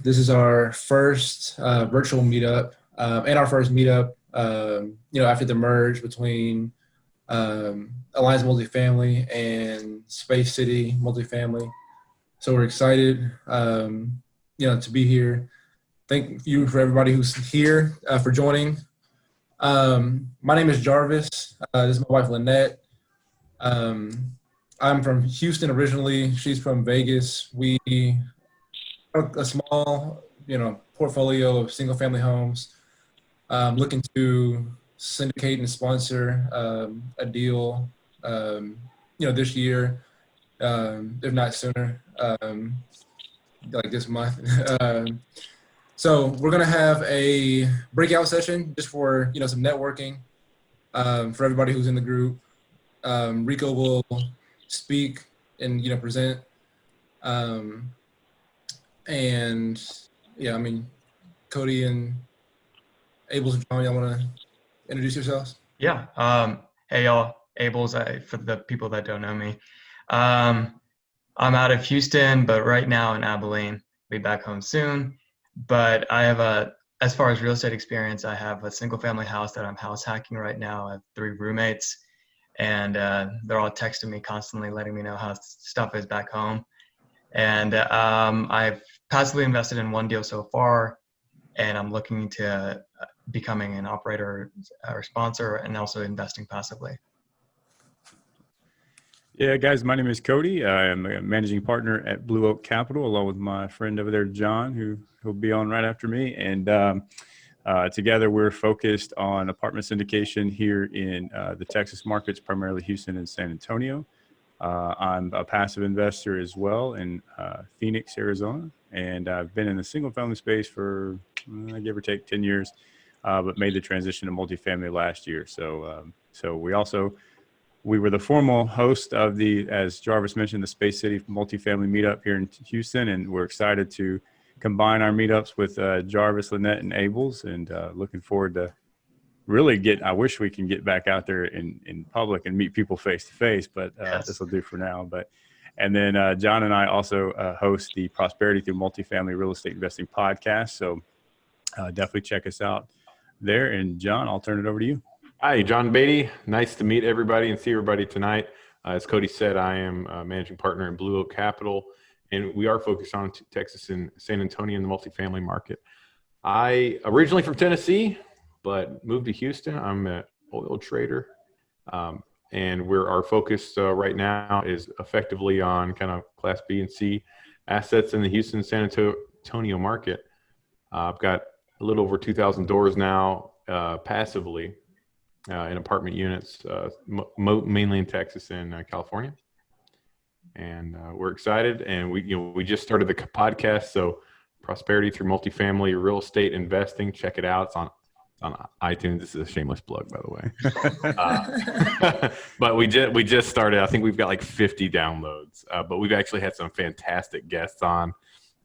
This is our first virtual meetup and our first meetup, after the merge between Alliance Multifamily and Space City Multifamily. So we're excited, to be here. Thank you for everybody who's here for joining. My name is Jarvis. This is my wife, Lynette. I'm from Houston originally. She's from Vegas. We have a small, portfolio of single-family homes. Looking to syndicate and sponsor a deal, this year, if not sooner, like this month. So we're gonna have a breakout session just for some networking for everybody who's in the group. Rico will speak and present, and yeah, Cody and Abels and John, y'all want to introduce yourselves? Yeah. Hey y'all, Abels. For the people that don't know me, I'm out of Houston, but right now in Abilene. Be back home soon. But I have as far as real estate experience, I have a single family house that I'm house hacking right now. I have 3 roommates, and they're all texting me constantly, letting me know how stuff is back home. And I've passively invested in 1 deal so far, and I'm looking to becoming an operator or sponsor, and also investing passively. Yeah, guys, my name is Cody. I am a managing partner at Blue Oak Capital, along with my friend over there, John, who'll be on right after me. And together we're focused on apartment syndication here in the Texas markets, primarily Houston and San Antonio. I'm a passive investor as well in Phoenix, Arizona. And I've been in the single family space for, give or take 10 years, but made the transition to multifamily last year. So we were the formal host of as Jarvis mentioned, the Space City Multifamily Meetup here in Houston, and we're excited to combine our meetups with Jarvis, Lynette, and Abels, and looking forward to really I wish we can get back out there in public and meet people face to face, but Yes. This will do for now. And then John and I also host the Prosperity Through Multifamily Real Estate Investing podcast, so definitely check us out there. And John, I'll turn it over to you. Hi, John Beatty. Nice to meet everybody and see everybody tonight. As Cody said, I am a managing partner in Blue Oak Capital, and we are focused on Texas and San Antonio in the multifamily market. I originally from Tennessee, but moved to Houston. I'm an oil trader, and our focus right now is effectively on kind of Class B and C assets in the Houston, San Antonio market. I've got a little over 2,000 doors now passively. In apartment units, mainly in Texas and California, and we're excited. And we just started the podcast, so Prosperity Through Multifamily Real Estate Investing. Check it out. It's on iTunes. This is a shameless plug, by the way. But we just started. I think we've got like 50 downloads, but we've actually had some fantastic guests on.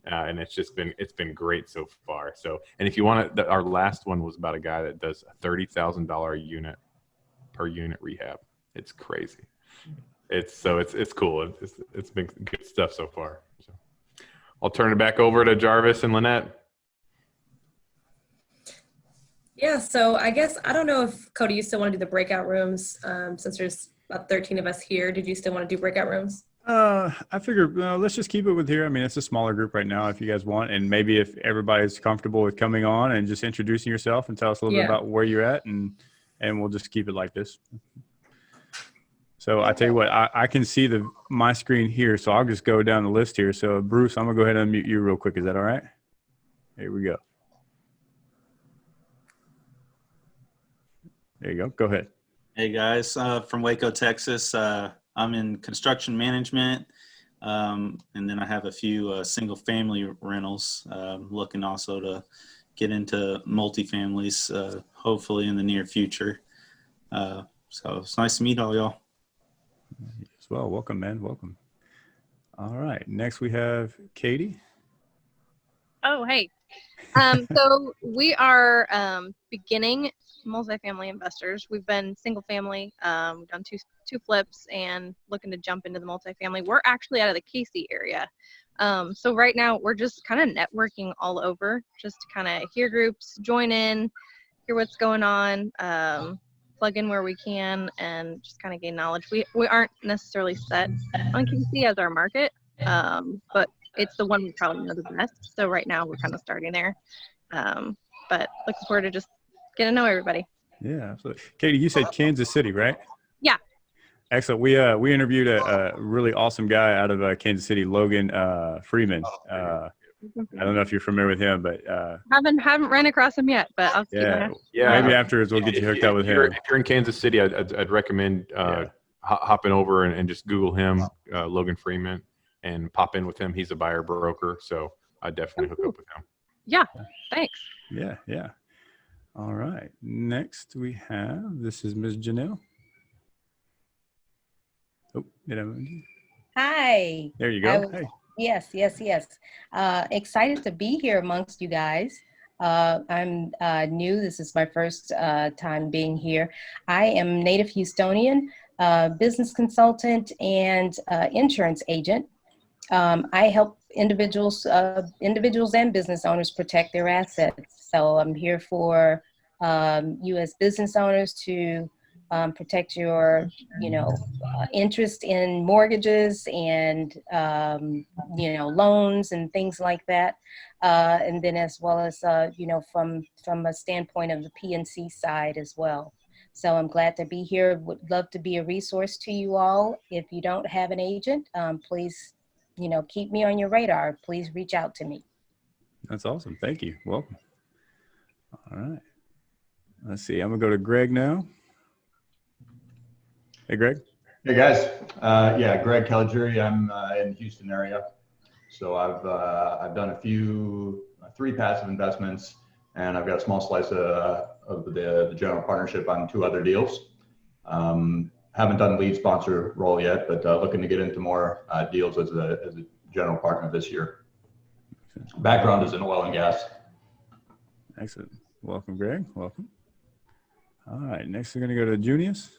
And it's been great so far. So, and if you want to, our last one was about a guy that does a $30,000 unit per unit rehab. It's crazy. It's cool. It's been good stuff so far. So I'll turn it back over to Jarvis and Lynette. Yeah. So I guess, I don't know if Cody, you still want to do the breakout rooms, since there's about 13 of us here. Did you still want to do breakout rooms? I figured let's just keep it with here. It's a smaller group right now if you guys want, and maybe if everybody's comfortable with coming on and just introducing yourself and tell us a little bit about where you're at, and we'll just keep it like this. So I tell you what, I can see my screen here, so I'll just go down the list here. So Bruce, I'm gonna go ahead and unmute you real quick. Is that all right? Here we go. There you go. Go ahead. Hey guys, from Waco, Texas. I'm in construction management, and then I have a few single family rentals. Looking also to get into multifamilies, hopefully in the near future. So it's nice to meet all y'all. As well. Welcome, man. Welcome. All right. Next we have Katie. Oh, hey. So we are beginning multifamily investors. We've been single family, we've done two flips and looking to jump into the multifamily. We're actually out of the Casey area. So right now we're just kind of networking all over, just to kind of hear groups, join in, hear what's going on, plug in where we can, and just kind of gain knowledge. We aren't necessarily set on KC as our market, but it's the one we probably know the best. So right now we're kind of starting there, but looking forward to just getting to know everybody. Yeah, absolutely. Katie, you said Kansas City, right? Yeah. Excellent. We interviewed a really awesome guy out of Kansas City, Logan Freeman. I don't know if you're familiar with him, but haven't ran across him yet, but I'll yeah. Maybe afterwards we'll get you hooked up with him. If you're in Kansas City, I'd recommend hopping over and just Google him, Logan Freeman, and pop in with him. He's a buyer broker, so I'd definitely hook up with him. Yeah, thanks. Yeah. All right. Next we have, this is Ms. Janelle. Oh, Hi. there you go. Hey. Yes. Excited to be here amongst you guys. I'm new. This is my first time being here. I am native Houstonian, business consultant, and insurance agent. I help individuals and business owners protect their assets. So I'm here for you as business owners to protect your, interest in mortgages and, loans and things like that. And then as well as, from a standpoint of the PNC side as well. So I'm glad to be here. Would love to be a resource to you all. If you don't have an agent, please, keep me on your radar. Please reach out to me. That's awesome. Thank you. Welcome. All right. Let's see. I'm going to go to Greg now. Hey, Greg. Hey, guys. Greg Kelligeri. I'm in the Houston area. So I've done three passive investments, and I've got a small slice of the general partnership on 2 other deals. Haven't done lead sponsor role yet, but looking to get into more deals as a general partner this year. Background is in oil and gas. Excellent. Welcome, Greg. Welcome. All right. Next, we're going to go to Junius.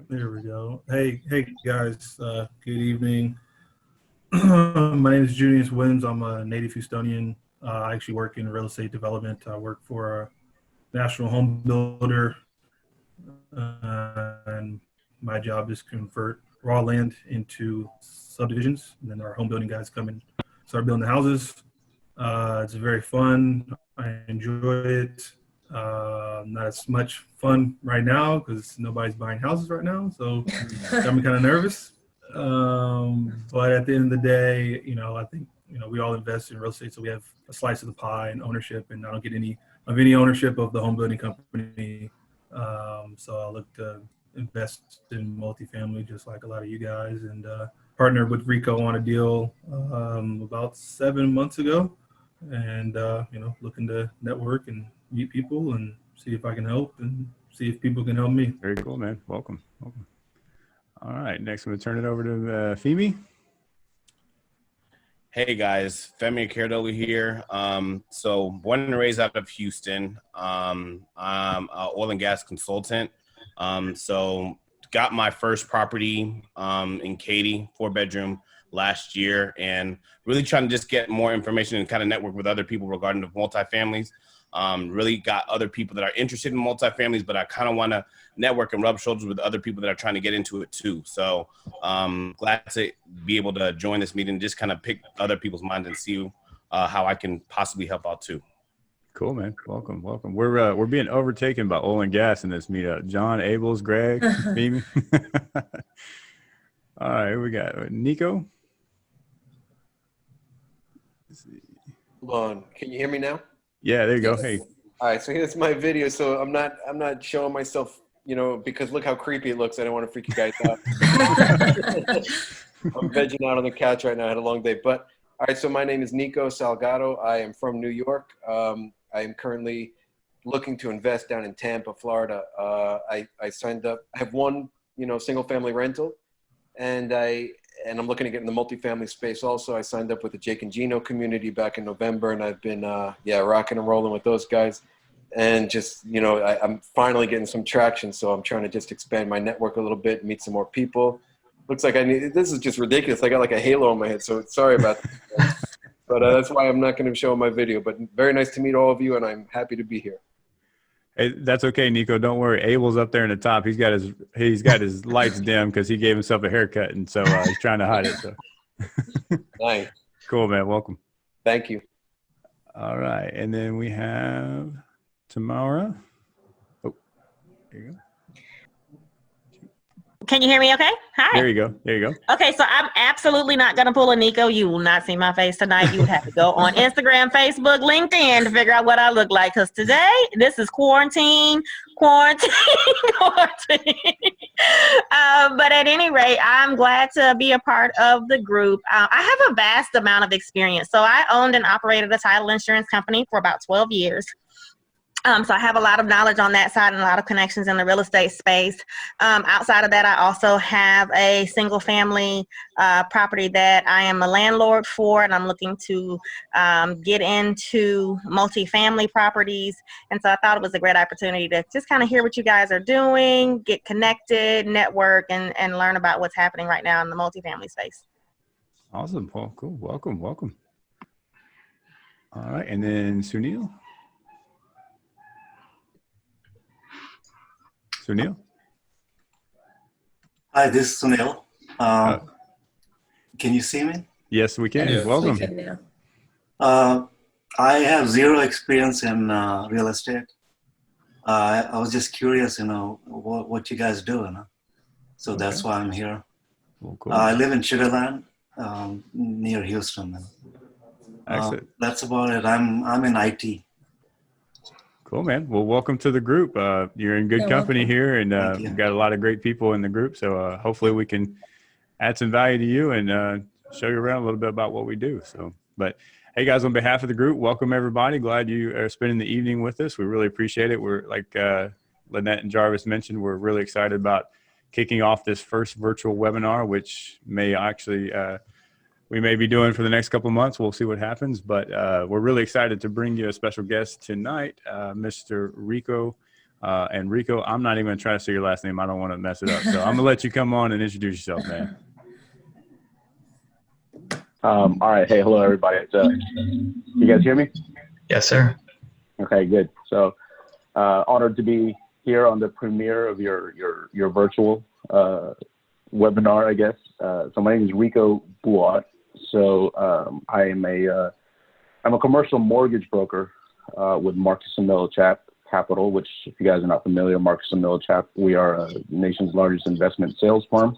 There we go. Hey guys. Good evening. My name is Junius Williams. I'm a native Houstonian. I actually work in real estate development. I work for a national home builder, and my job is to convert raw land into subdivisions, and then our home building guys come and start building the houses. It's very fun. I enjoy it. Not as much fun right now because nobody's buying houses right now, so got me kind of nervous. But at the end of the day, I think we all invest in real estate, so we have a slice of the pie and ownership, and I don't get any ownership of the home building company. So I look to invest in multifamily just like a lot of you guys, and partnered with Rico on a deal about 7 months ago, and looking to network and meet people and see if I can help and see if people can help me. Very cool, man. Welcome. All right, next I'm going to turn it over to Femi. Hey guys, Femi Cardola here. So born and raised out of Houston. I'm an oil and gas consultant. So got my first property in Katy, 4-bedroom last year, and really trying to just get more information and kind of network with other people regarding the multifamilies. Really got other people that are interested in multifamilies, but I kind of want to network and rub shoulders with other people that are trying to get into it too. So glad to be able to join this meeting, just kind of pick other people's minds and see how I can possibly help out too. Cool, man. Welcome. We're being overtaken by oil and gas in this meetup. John, Abels, Greg, Mimi. All right, we got Nico. Let's see. Hold on. Can you hear me now? Yeah, there you go. Hey. All right, so here's my video. So I'm not showing myself, because look how creepy it looks. I don't want to freak you guys out. I'm vegging out on the couch right now. I had a long day. But all right, so my name is Nico Salgado. I am from New York. I am currently looking to invest down in Tampa, Florida. I signed up. I have one, single family rental, and I and I'm looking to get in the multifamily space also. I signed up with the Jake and Gino community back in November, and I've been, rocking and rolling with those guys. And just, I'm finally getting some traction. So I'm trying to just expand my network a little bit, meet some more people. Looks like this is just ridiculous. I got like a halo on my head. So sorry about that. But that's why I'm not going to show my video. But very nice to meet all of you, and I'm happy to be here. Hey, that's okay, Nico. Don't worry. Abel's up there in the top. He's got his lights dim because he gave himself a haircut, and so he's trying to hide it. So Nice. Cool, man. Welcome. Thank you. All right, and then we have Tamara. Oh, there you go. Can you hear me okay? Hi. There you go. There you go. Okay, so I'm absolutely not going to pull a Nico. You will not see my face tonight. You would have to go on Instagram, Facebook, LinkedIn to figure out what I look like, because today, this is quarantine. But at any rate, I'm glad to be a part of the group. I have a vast amount of experience. So I owned and operated a title insurance company for about 12 years. So I have a lot of knowledge on that side and a lot of connections in the real estate space. Outside of that, I also have a single family property that I am a landlord for, and I'm looking to get into multifamily properties. And so I thought it was a great opportunity to just kind of hear what you guys are doing, get connected, network, and learn about what's happening right now in the multifamily space. Awesome, Paul. Cool. Welcome. Welcome. All right. And then Sunil. Sunil? Hi, this is Sunil. Can you see me? Yes, we can. Yes, Welcome. we can I have zero experience in real estate. I was just curious, what you guys do, So that's why I'm here. Well, cool. I live in Sugar Land, near Houston. Excellent. That's about it. I'm in IT. Cool, man. Well, welcome to the group. You're in good company here, and we've got a lot of great people in the group. So hopefully we can add some value to you and show you around a little bit about what we do. So, but hey, guys, on behalf of the group, welcome everybody. Glad you are spending the evening with us. We really appreciate it. We're like Lynette and Jarvis mentioned, we're really excited about kicking off this first virtual webinar, which may actually we may be doing for the next couple of months. We'll see what happens, but we're really excited to bring you a special guest tonight, Mr. Rico. And Rico, I'm not even gonna try to say your last name. I don't want to mess it up. So I'm gonna let you come on and introduce yourself, man. All right. Hey, hello, everybody. You guys hear me? Yes, sir. Okay, good. So honored to be here on the premiere of your virtual webinar, I guess. So my name is Rico Buot. So I'm a commercial mortgage broker with Marcus Millichap Capital, which, if you guys are not familiar, Marcus Millichap, we are the nation's largest investment sales firm.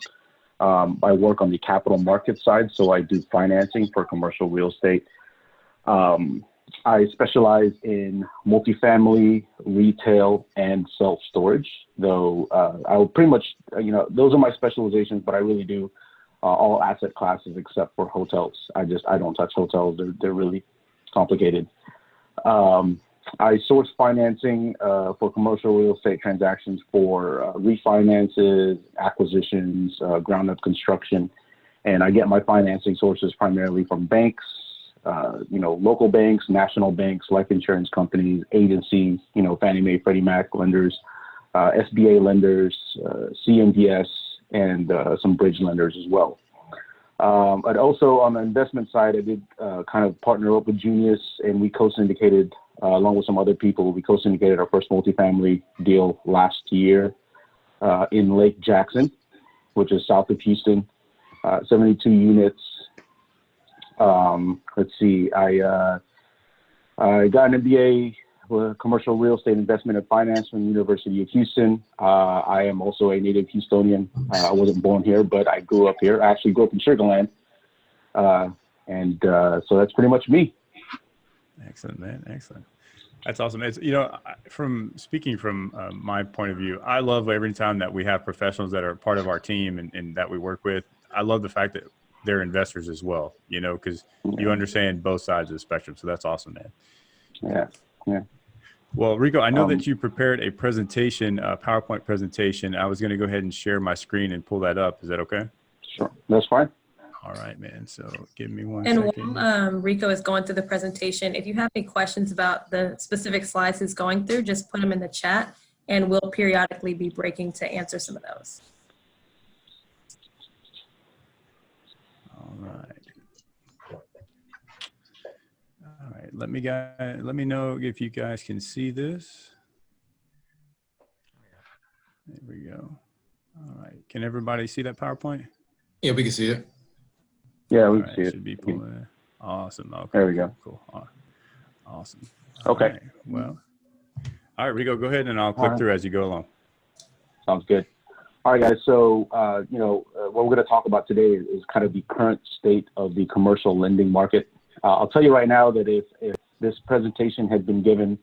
I work on the capital market side, so I do financing for commercial real estate. I specialize in multifamily, retail, and self-storage, though I will pretty much, those are my specializations, but I really do all asset classes except for hotels. I don't touch hotels. They're really complicated. I source financing for commercial real estate transactions for refinances, acquisitions, ground up construction. And I get my financing sources primarily from banks, local banks, national banks, life insurance companies, agencies, Fannie Mae, Freddie Mac lenders, SBA lenders, CMBS, and some bridge lenders as well. But also on the investment side, I did kind of partner up with Junius, and we co-syndicated, along with some other people, we co-syndicated our first multifamily deal last year in Lake Jackson, which is south of Houston, 72 units. Let's see, I got an MBA with commercial real estate investment and finance from the University of Houston. I am also a native Houstonian. I wasn't born here, but I grew up here. I actually grew up in Sugar Land. So that's pretty much me. Excellent, man. Excellent. That's awesome. It's, from speaking from my point of view, I love every time that we have professionals that are part of our team and that we work with. I love the fact that they're investors as well, because you understand both sides of the spectrum. So that's awesome, man. Yeah. Yeah. Well, Rico, I know that you prepared a presentation, a PowerPoint presentation. I was going to go ahead and share my screen and pull that up. Is that okay? Sure. That's fine. All right, man. So give me one And second. while Rico is going through the presentation, if you have any questions about the specific slides he's going through, just put them in the chat and we'll periodically be breaking to answer some of those. All right. All right. Let me know if you guys can see this. There we go. All right. Can everybody see that PowerPoint? Yeah, we can see it. Yeah, we All can right, see it. should be pulling. Awesome. Okay. There we go. Cool. Awesome. Okay. All right. Well, all right, Rico, go ahead and I'll click through as you go along. Sounds good. All right, guys. So, what we're going to talk about today is kind of the current state of the commercial lending market. I'll tell you right now that if this presentation had been given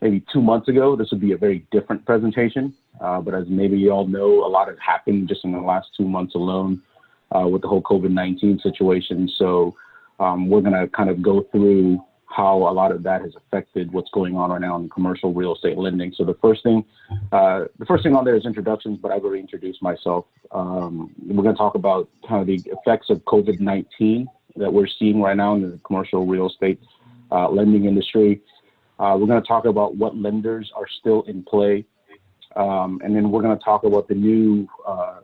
maybe 2 months ago, this would be a very different presentation. But as maybe you all know, a lot has happened just in the last 2 months alone with the whole COVID-19 situation. So we're going to kind of go through how a lot of that has affected what's going on right now in commercial real estate lending. So the first thing on there is introductions, but I've already introduced myself. We're going to talk about kind of the effects of COVID-19 that we're seeing right now in the commercial real estate lending industry. We're going to talk about what lenders are still in play. And then we're going to talk about the new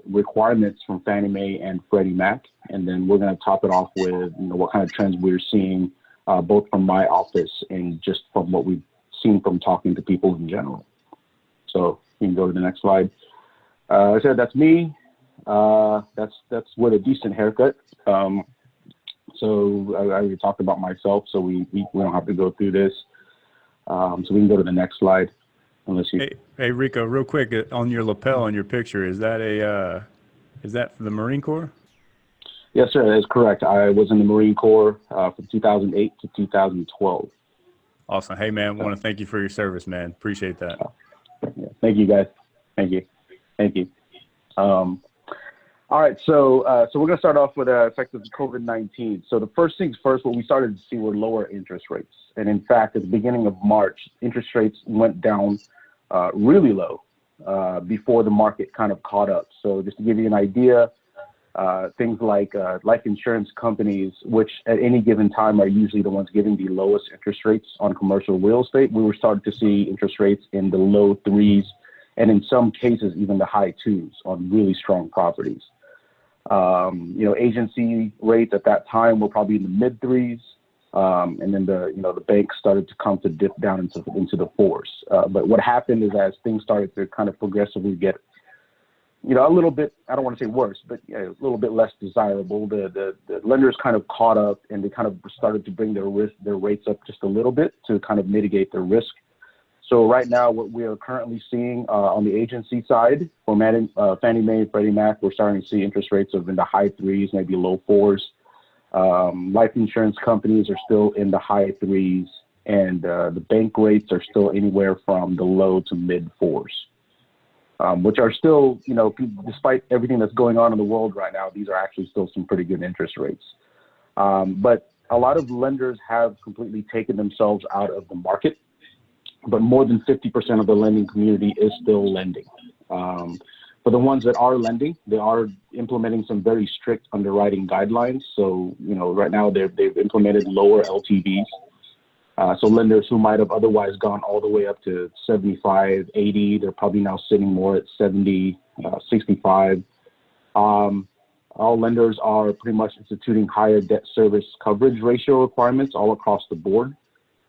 requirements from Fannie Mae and Freddie Mac. And then we're going to top it off with what kind of trends we're seeing both from my office and just from what we've seen from talking to people in general. So you can go to the next slide. I said that's me. That's with a decent haircut. So I already talked about myself, so we don't have to go through this. So we can go to the next slide. Unless you... Hey Rico, real quick, on your lapel on your picture, is that for the Marine Corps? Yes, sir, that is correct. I was in the Marine Corps from 2008 to 2012. Awesome. Hey, man, I want to thank you for your service, man. Appreciate that. Yeah, thank you, guys. Thank you. All right, so we're going to start off with the effects of COVID-19. So the first things first, what we started to see were lower interest rates. And in fact, at the beginning of March, interest rates went down really low before the market kind of caught up. So just to give you an idea, things like life insurance companies, which at any given time are usually the ones giving the lowest interest rates on commercial real estate, we were starting to see interest rates in the low 3s and in some cases even the high 2s on really strong properties. Agency rates at that time were probably in the mid 3s, and then the banks started to come to dip down into the 4s. But what happened is as things started to kind of progressively get a little bit, I don't want to say worse, but a little bit less desirable, the lenders kind of caught up and they kind of started to bring their rates up just a little bit to kind of mitigate their risk. So right now, what we are currently seeing on the agency side for Fannie Mae and Freddie Mac, we're starting to see interest rates of in the high 3s, maybe low 4s. Life insurance companies are still in the high 3s, and the bank rates are still anywhere from the low to mid 4s. Which are still, despite everything that's going on in the world right now, these are actually still some pretty good interest rates. But a lot of lenders have completely taken themselves out of the market, but more than 50% of the lending community is still lending. For the ones that are lending, they are implementing some very strict underwriting guidelines. So, right now they've implemented lower LTVs. So lenders who might have otherwise gone all the way up to 75, 80, they're probably now sitting more at 70, 65. All lenders are pretty much instituting higher debt service coverage ratio requirements all across the board.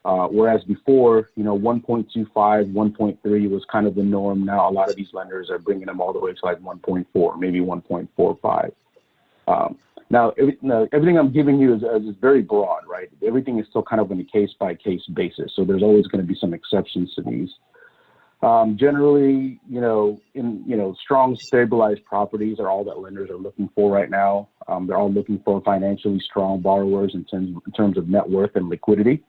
Whereas before, 1.25, 1.3 was kind of the norm. Now a lot of these lenders are bringing them all the way to like 1.4, maybe 1.45. Now, everything I'm giving you is very broad, right? Everything is still kind of on a case-by-case basis, so there's always going to be some exceptions to these. Generally, strong, stabilized properties are all that lenders are looking for right now. They're all looking for financially strong borrowers in terms of net worth and liquidity.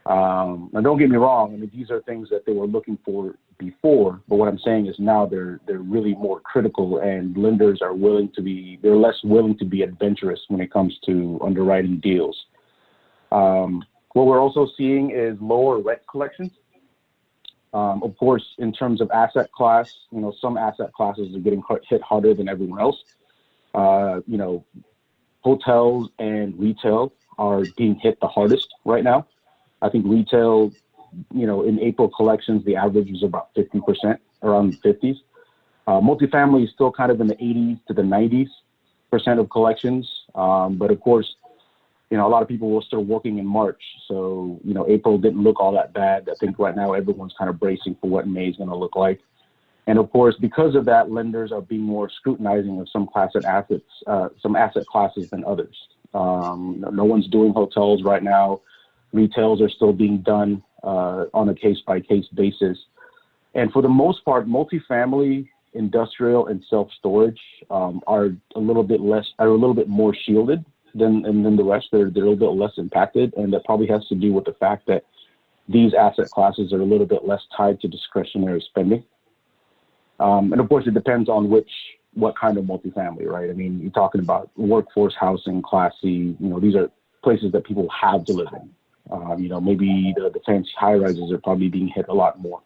Now, don't get me wrong. These are things that they were looking for before, but what I'm saying is now they're really more critical, and lenders are they're less willing to be adventurous when it comes to underwriting deals. What we're also seeing is lower rent collections. Of course, in terms of asset class, some asset classes are getting hit harder than everyone else. hotels and retail are being hit the hardest right now. I think retail, in April collections, the average was about 50%, around the 50s. Multifamily is still kind of in the 80s to the 90s% of collections. But of course, a lot of people were still working in March. So, April didn't look all that bad. I think right now everyone's kind of bracing for what May is going to look like. And of course, because of that, lenders are being more scrutinizing of some some asset classes than others. No one's doing hotels right now. Retails are still being done on a case-by-case basis. And for the most part, multifamily, industrial, and self-storage are a little bit more shielded than the rest. They're a little bit less impacted, and that probably has to do with the fact that these asset classes are a little bit less tied to discretionary spending. And of course, it depends on what kind of multifamily, right? I mean, you're talking about workforce housing, Class C. These are places that people have to live in. Maybe the fancy high rises are probably being hit a lot more.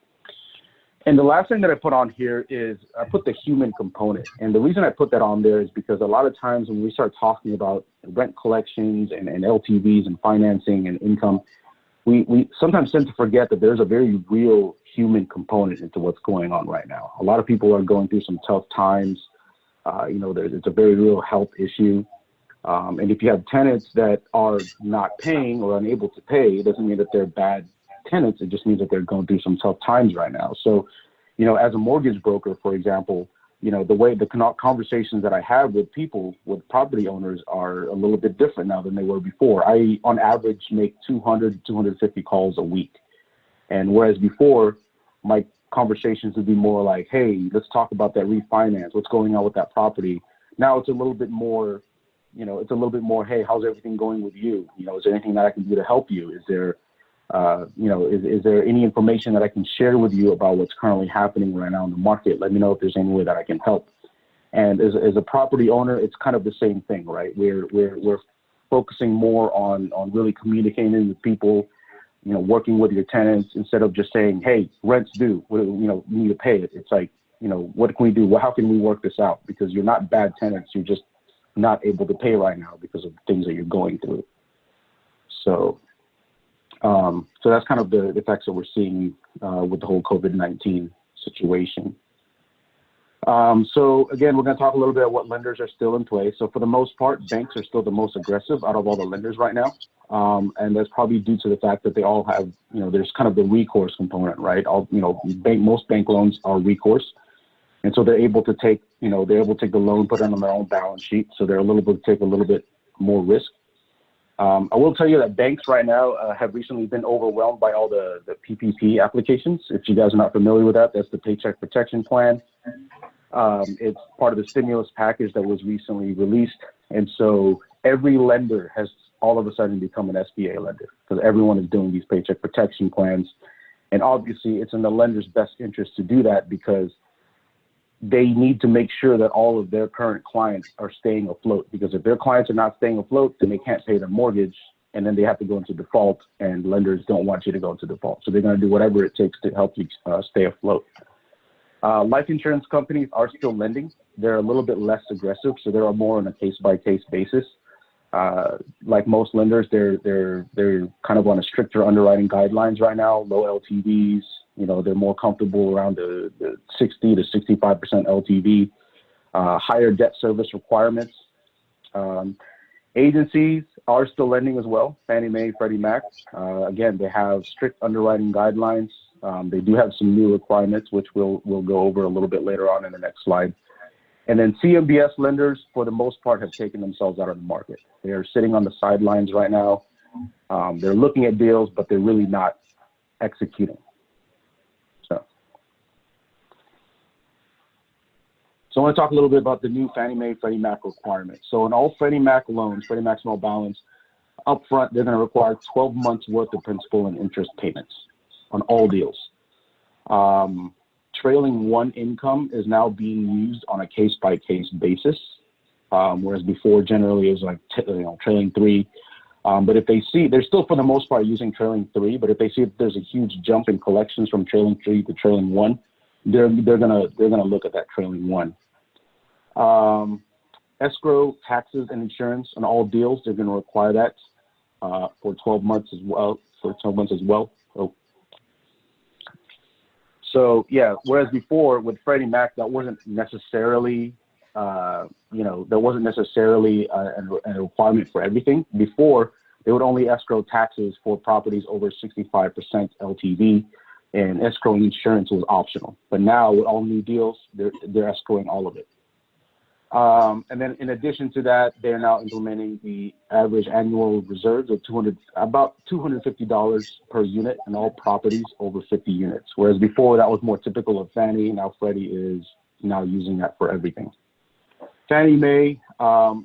And the last thing that I put on here is I put the human component. And the reason I put that on there is because a lot of times when we start talking about rent collections and LTVs and financing and income, we sometimes tend to forget that there's a very real human component into what's going on right now. A lot of people are going through some tough times. It's a very real health issue. And if you have tenants that are not paying or unable to pay, it doesn't mean that they're bad tenants. It just means that they're going through some tough times right now. So, as a mortgage broker, for example, the way the conversations that I have with people, with property owners, are a little bit different now than they were before. I, on average, make 200 to 250 calls a week. And whereas before, my conversations would be more like, hey, let's talk about that refinance. What's going on with that property? Now it's a little bit more, hey, how's everything going with you? Is there anything that I can do to help you? Is there, is there any information that I can share with you about what's currently happening right now in the market? Let me know if there's any way that I can help. And as a property owner, it's kind of the same thing, right? We're focusing more on really communicating with people, working with your tenants instead of just saying, hey, rent's due, you need to pay it. It's like, what can we do? Well, how can we work this out? Because you're not bad tenants. You're just not able to pay right now because of things that you're going through. So that's kind of the effects that we're seeing with the whole COVID-19 situation. So again, we're going to talk a little bit about what lenders are still in place. So for the most part, banks are still the most aggressive out of all the lenders right now. And that's probably due to the fact that they all have, there's kind of the recourse component, right? Most bank loans are recourse. And so they're able to take, the loan, put it on their own balance sheet. So they're able to take a little bit more risk. I will tell you that banks right now have recently been overwhelmed by all the PPP applications. If you guys are not familiar with that, that's the Paycheck Protection Plan. It's part of the stimulus package that was recently released. And so every lender has all of a sudden become an SBA lender because everyone is doing these Paycheck Protection Plans. And obviously it's in the lender's best interest to do that because they need to make sure that all of their current clients are staying afloat, because if their clients are not staying afloat, then they can't pay their mortgage and then they have to go into default, and lenders don't want you to go into default. So they're going to do whatever it takes to help you stay afloat. Life insurance companies are still lending. They're a little bit less aggressive, so they're more on a case-by-case basis. Like most lenders, they're kind of on a stricter underwriting guidelines right now, low LTVs. They're more comfortable around the 60 to 65% LTV, higher debt service requirements. Agencies are still lending as well, Fannie Mae, Freddie Mac. Again, they have strict underwriting guidelines. They do have some new requirements, which we'll go over a little bit later on in the next slide. And then CMBS lenders, for the most part, have taken themselves out of the market. They are sitting on the sidelines right now. They're looking at deals, but they're really not executing. So I want to talk a little bit about the new Fannie Mae, Freddie Mac requirements. So in all Freddie Mac loans, Freddie Mac small balance, upfront, they're going to require 12 months worth of principal and interest payments on all deals. Trailing one income is now being used on a case-by-case basis, whereas before generally it was like trailing three. But if they see, they're still for the most part using trailing three, but if they see that there's a huge jump in collections from trailing three to trailing one, they're gonna look at that trailing one. And escrow, taxes, and insurance on all deals. They're going to require that for 12 months as well. So yeah, whereas before with Freddie Mac, that wasn't necessarily, a requirement for everything. Before, they would only escrow taxes for properties over 65% LTV, and escrowing insurance was optional. But now with all new deals, they're escrowing all of it. And then in addition to that, they're now implementing the average annual reserves of about $250 per unit in all properties over 50 units. Whereas before that was more typical of Fannie. Now Freddie is now using that for everything. Fannie Mae,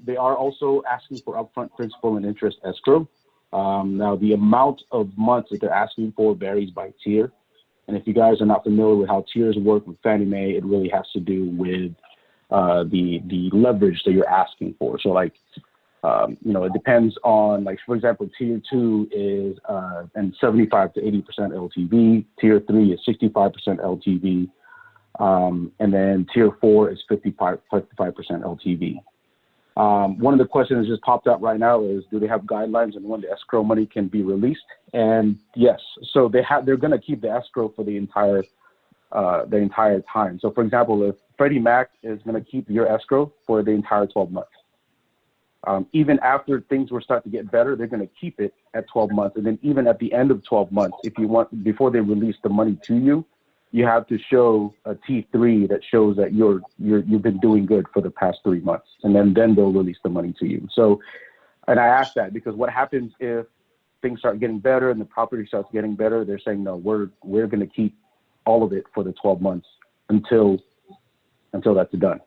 they are also asking for upfront principal and interest escrow. Now the amount of months that they're asking for varies by tier. And if you guys are not familiar with how tiers work with Fannie Mae, it really has to do with the leverage that you're asking for. So like, it depends on, like, for example, tier 2 is and 75 to 80% LTV. Tier 3 is 65% LTV. And then tier 4 is 55% LTV. One of the questions that just popped up right now is, do they have guidelines on when the escrow money can be released? And yes, so they're going to keep the escrow for the entire time. So for example, if Freddie Mac is going to keep your escrow for the entire 12 months. Even after things were starting to get better, they're going to keep it at 12 months. And then even at the end of 12 months, if you want, before they release the money to you, you have to show a T3 that shows that you've been doing good for the past 3 months. And then they'll release the money to you. So, and I ask that because what happens if things start getting better and the property starts getting better? They're saying, no, we're going to keep all of it for the 12 months until that's done.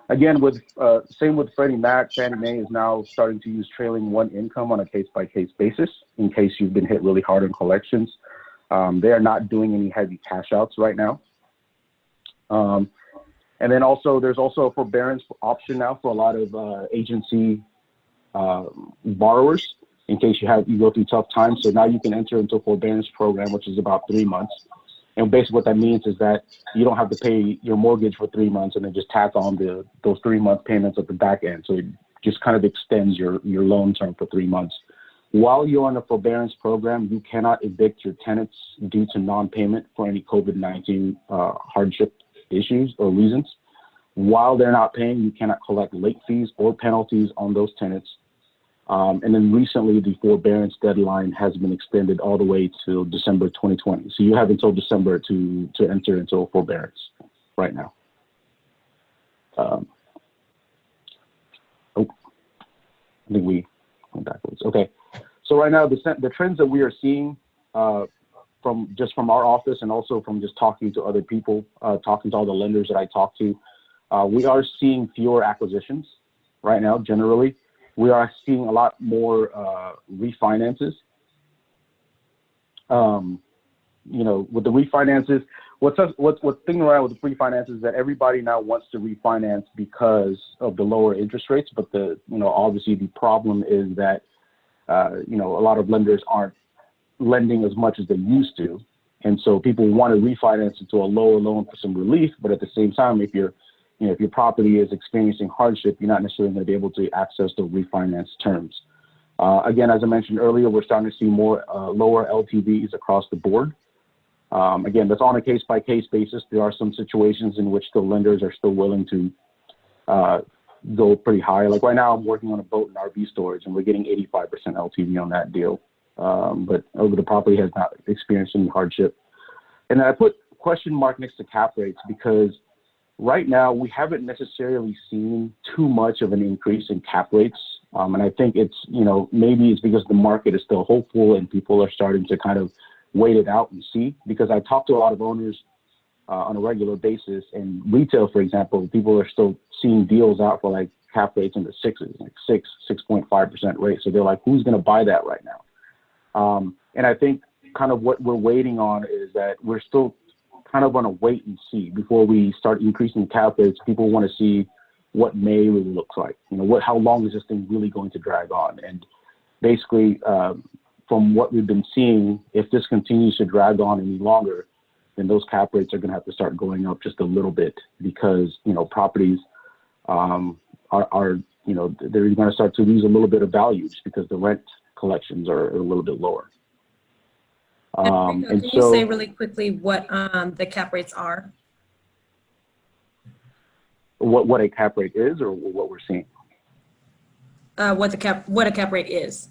Again, same with Freddie Mac, Fannie Mae is now starting to use trailing one income on a case-by-case basis in case you've been hit really hard on collections. They are not doing any heavy cash outs right now. And then also, there's also a forbearance option now for a lot of agency borrowers in case you go through tough times. So now you can enter into a forbearance program, which is about 3 months. And basically what that means is that you don't have to pay your mortgage for 3 months and then just tack on those 3 month payments at the back end. So it just kind of extends your loan term for 3 months. While you're on a forbearance program, you cannot evict your tenants due to non-payment for any COVID-19 hardship issues or reasons. While they're not paying, you cannot collect late fees or penalties on those tenants. And then recently, the forbearance deadline has been extended all the way to December 2020. So you have until December to enter into a forbearance right now. I think we went backwards. Okay. So right now, the trends that we are seeing from our office and also from just talking to other people, talking to all the lenders that I talk to, we are seeing fewer acquisitions right now, generally. We are seeing a lot more refinances. With the refinances, what's thinking around with the refinances is that everybody now wants to refinance because of the lower interest rates. But obviously the problem is that a lot of lenders aren't lending as much as they used to, and so people want to refinance into a lower loan for some relief. But at the same time, if your property is experiencing hardship, you're not necessarily going to be able to access the refinance terms. Again, as I mentioned earlier, we're starting to see more lower LTVs across the board. Again, that's on a case-by-case basis. There are some situations in which the lenders are still willing to go pretty high. Like right now, I'm working on a boat and RV storage, and we're getting 85% LTV on that deal. But the property has not experienced any hardship. And I put question mark next to cap rates because right now, we haven't necessarily seen too much of an increase in cap rates. And I think it's, maybe it's because the market is still hopeful and people are starting to kind of wait it out and see. Because I talk to a lot of owners on a regular basis, and retail, for example, people are still seeing deals out for like cap rates in the sixes, like 6.5% rate. So they're like, who's going to buy that right now? And I think kind of what we're waiting on is that we're still kind of want to wait and see before we start increasing cap rates. People want to see what May really looks like. How long is this thing really going to drag on? And basically, from what we've been seeing, if this continues to drag on any longer, then those cap rates are going to have to start going up just a little bit because, properties are you know, they're going to start to lose a little bit of value just because the rent collections are a little bit lower. Rico, And can so, you say really quickly what the cap rates are? what a cap rate is, or what we're seeing? What a cap rate is.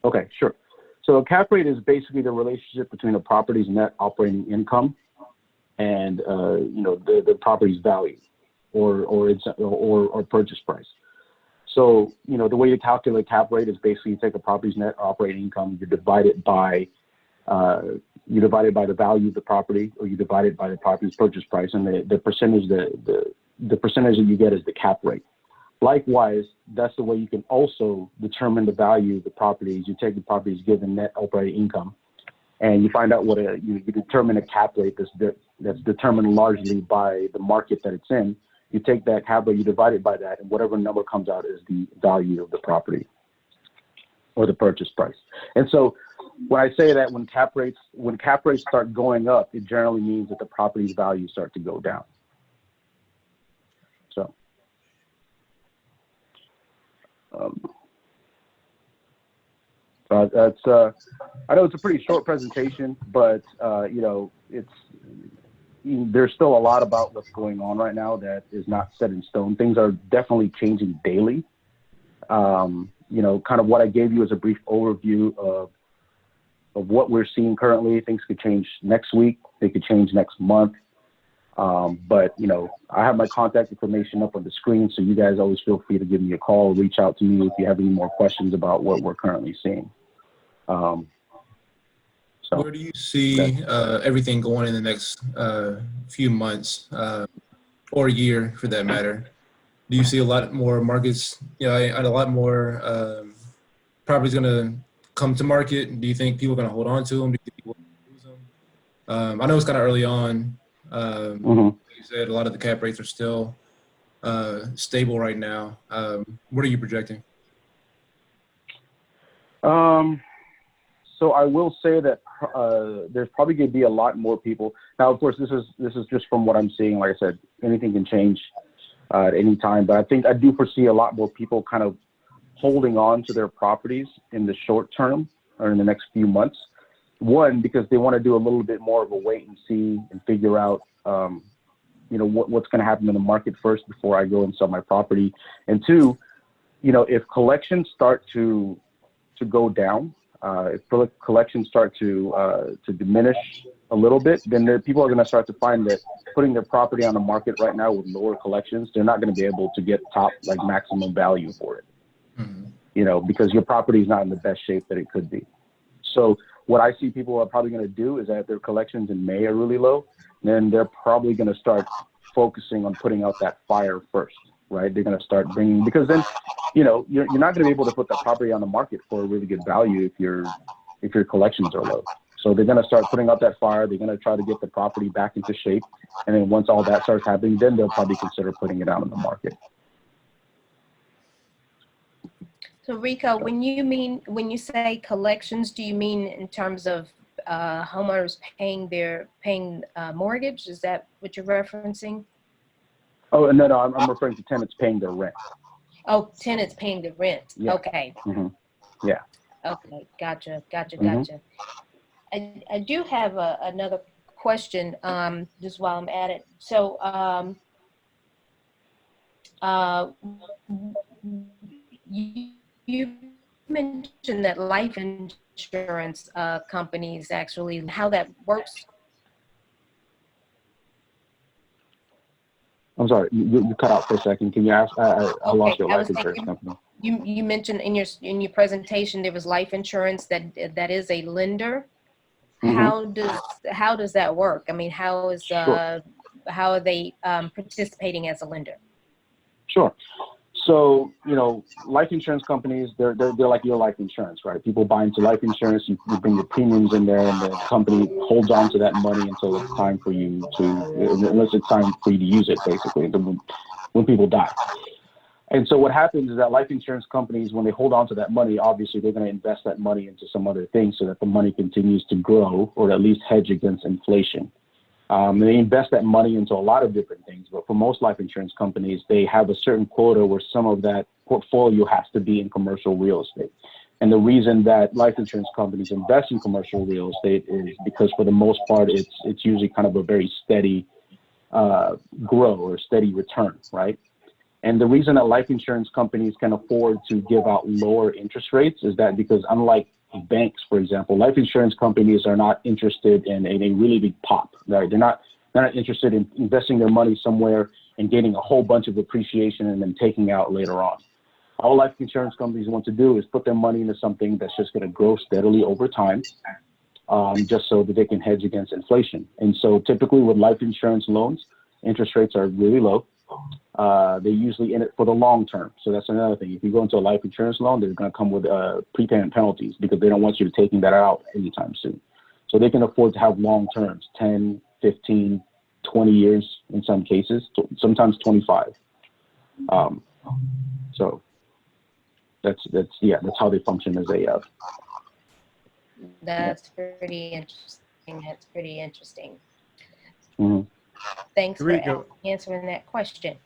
Okay, sure. So a cap rate is basically the relationship between a property's net operating income and you know, the property's value or its purchase price. So, you know, the way you calculate cap rate is basically you take a property's net operating income, you divide it by the value of the property, or you divide it by the property's purchase price, and the percentage the percentage that you get is the cap rate. Likewise, that's the way you can also determine the value of the properties. You take the property's given net operating income, and you find out what you determine a cap rate that's determined largely by the market that it's in. You take that cap rate, you divide it by that, and whatever number comes out is the value of the property or the purchase price. And so when I say that when cap rates start going up, it generally means that the property's values start to go down. So that's I know it's a pretty short presentation, but you know, there's still a lot about what's going on right now that is not set in stone. Things are definitely changing daily. You know, kind of what I gave you is a brief overview of what we're seeing currently. Things could change next week. They could change next month. But, you know, I have my contact information up on the screen, so you guys always feel free to give me a call, reach out to me if you have any more questions about what we're currently seeing. So where do you see everything going in the next few months or a year for that matter? Do you see a lot more markets, you know, a lot more properties going to come to market? Do you think people are going to hold on to them? Do you think people will lose them? I know it's kind of early on. Like you said, a lot of the cap rates are still stable right now. What are you projecting? So I will say that there's probably going to be a lot more people. Now, of course, this is just from what I'm seeing. Like I said, anything can change at any time. But I do foresee a lot more people kind of holding on to their properties in the short term or in the next few months. One, because they want to do a little bit more of a wait and see and figure out, you know, what's going to happen in the market first before I go and sell my property. And two, you know, if collections start to go down, if collections start to diminish a little bit, then people are going to start to find that putting their property on the market right now with lower collections, they're not going to be able to get maximum value for it. You know, because your property is not in the best shape that it could be. So what I see people are probably going to do is that their collections in May are really low, then they're probably going to start focusing on putting out that fire first, right? They're going to start bringing, because then, you know, you're not going to be able to put that property on the market for a really good value if your collections are low. So they're going to start putting out that fire. They're going to try to get the property back into shape. And then once all that starts happening, then they'll probably consider putting it out on the market. So Rico, when you say collections, do you mean in terms of homeowners paying mortgage? Is that what you're referencing? Oh, no, I'm referring to tenants paying their rent. Oh, tenants paying the rent. Yeah. Okay. Yeah. Okay, gotcha. I do have another question just while I'm at it. So you mentioned that life insurance companies actually, how that works. I'm sorry, you cut out for a second. Can you ask? I lost your life insurance company. You mentioned in your presentation there was life insurance that is a lender. How does that work? I mean, how are they participating as a lender? Sure. So, you know, life insurance companies, they're like your life insurance, right? People buy into life insurance, you bring your premiums in there, and the company holds on to that money until it's time for you to use it, basically, when people die. And so what happens is that life insurance companies, when they hold on to that money, obviously they're going to invest that money into some other things so that the money continues to grow or at least hedge against inflation. They invest that money into a lot of different things, but for most life insurance companies, they have a certain quota where some of that portfolio has to be in commercial real estate. And the reason that life insurance companies invest in commercial real estate is because for the most part, it's usually kind of a very steady grow or steady return, right? And the reason that life insurance companies can afford to give out lower interest rates is that because unlike banks, for example, life insurance companies are not interested in a really big pop, right? They're not interested in investing their money somewhere and getting a whole bunch of appreciation and then taking out later on. All life insurance companies want to do is put their money into something that's just going to grow steadily over time, just so that they can hedge against inflation. And so typically with life insurance loans, interest rates are really low. They're usually in it for the long term. So that's another thing. If you go into a life insurance loan, they're going to come with prepayment penalties because they don't want you to taking that out anytime soon. So they can afford to have long terms, 10, 15, 20 years in some cases, sometimes 25. So that's how they function as a. That's pretty interesting. That's pretty interesting. Mm-hmm. Thanks for answering that question.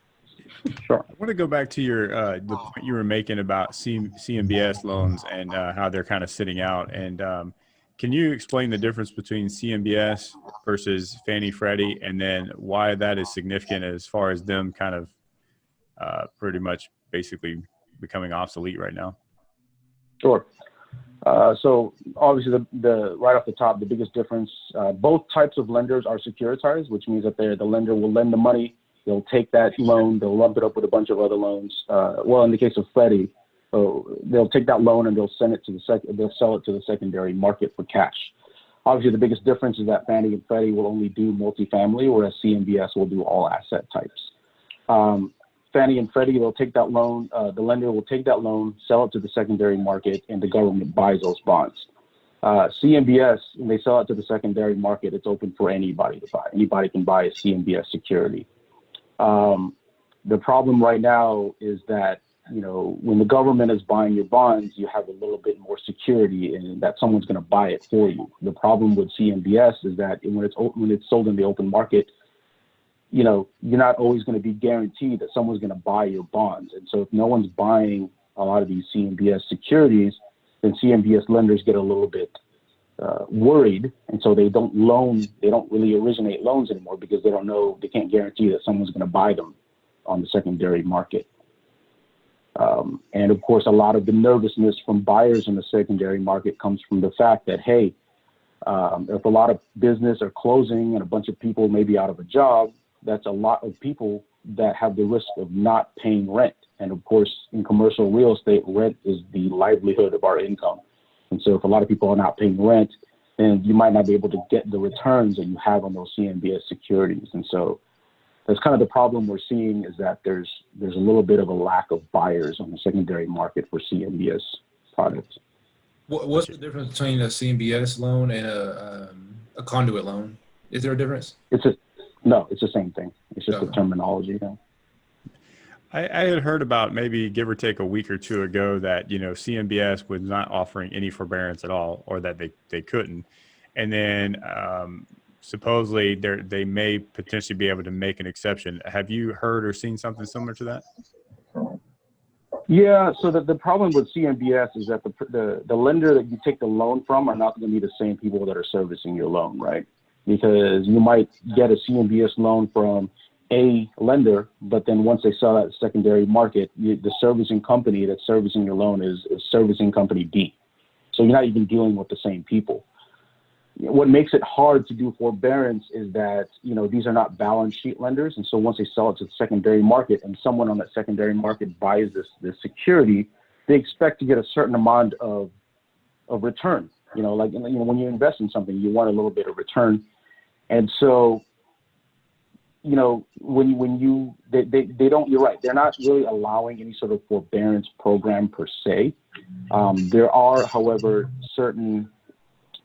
Sure. I want to go back to your the point you were making about CMBS loans and how they're kind of sitting out. And can you explain the difference between CMBS versus Fannie Freddie, and then why that is significant as far as them kind of pretty much basically becoming obsolete right now? Sure. So obviously the right off the top, the biggest difference, both types of lenders are securitized, which means that the lender will lend the money, they'll take that loan, they'll lump it up with a bunch of other loans. Well, in the case of Freddie, they'll take that loan and they'll sell it to the secondary market for cash. Obviously, the biggest difference is that Fannie and Freddie will only do multifamily, whereas CMBS will do all asset types. Fannie and Freddie, they'll take that loan, the lender will take that loan, sell it to the secondary market, and the government buys those bonds. CMBS, when they sell it to the secondary market, it's open for anybody to buy. Anybody can buy a CMBS security. The problem right now is that, when the government is buying your bonds, you have a little bit more security in that someone's going to buy it for you. The problem with CMBS is that when it's sold in the open market, you're not always going to be guaranteed that someone's going to buy your bonds. And so if no one's buying a lot of these CMBS securities, then CMBS lenders get a little bit worried. And so they don't really originate loans anymore because they can't guarantee that someone's going to buy them on the secondary market. And of course, a lot of the nervousness from buyers in the secondary market comes from the fact that, hey, if a lot of business are closing and a bunch of people may be out of a job, that's a lot of people that have the risk of not paying rent. And of course, in commercial real estate, rent is the livelihood of our income. And so if a lot of people are not paying rent, then you might not be able to get the returns that you have on those CMBS securities. And so that's kind of the problem we're seeing, is that there's a little bit of a lack of buyers on the secondary market for CMBS products. What's the difference between a CMBS loan and a conduit loan? Is there a difference? No, it's the same thing. It's just a terminology thing. I had heard about maybe give or take a week or two ago that, CMBS was not offering any forbearance at all, or that they couldn't. And then supposedly they may potentially be able to make an exception. Have you heard or seen something similar to that? Yeah, so the problem with CMBS is that the lender that you take the loan from are not going to be the same people that are servicing your loan, right? Because you might get a CMBS loan from a lender, but then once they sell at the secondary market, the servicing company that's servicing your loan is servicing company B. So you're not even dealing with the same people. What makes it hard to do forbearance is that, these are not balance sheet lenders. And so once they sell it to the secondary market and someone on that secondary market buys this security, they expect to get a certain amount of return. When you invest in something, you want a little bit of return. And so, they don't, you're right, they're not really allowing any sort of forbearance program per se. There are, however, certain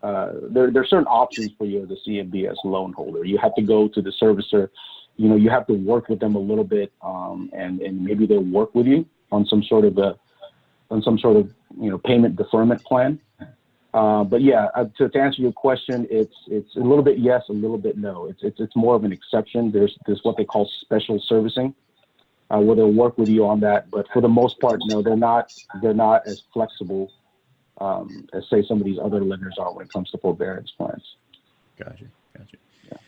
there are certain options for you as a CMBS loan holder. You have to go to the servicer, you have to work with them a little bit, and maybe they'll work with you on some sort of payment deferment plan. But yeah, to answer your question, it's a little bit yes, a little bit no. It's more of an exception. There's what they call special servicing, where they'll work with you on that. But for the most part, no, they're not as flexible as say some of these other lenders are when it comes to forbearance plans. Gotcha. Yeah.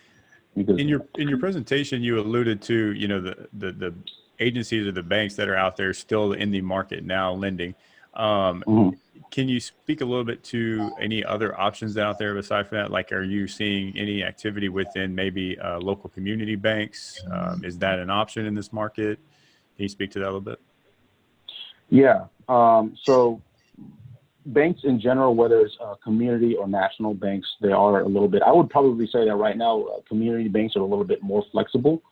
Because In your presentation, you alluded to, you know, the agencies or the banks that are out there still in the market now lending. Can you speak a little bit to any other options out there aside from that? Like, are you seeing any activity within maybe local community banks? Is that an option in this market? Can you speak to that a little bit? Yeah. So banks in general, whether it's community or national banks, they are a little bit, I would probably say that right now, community banks are a little bit more flexible.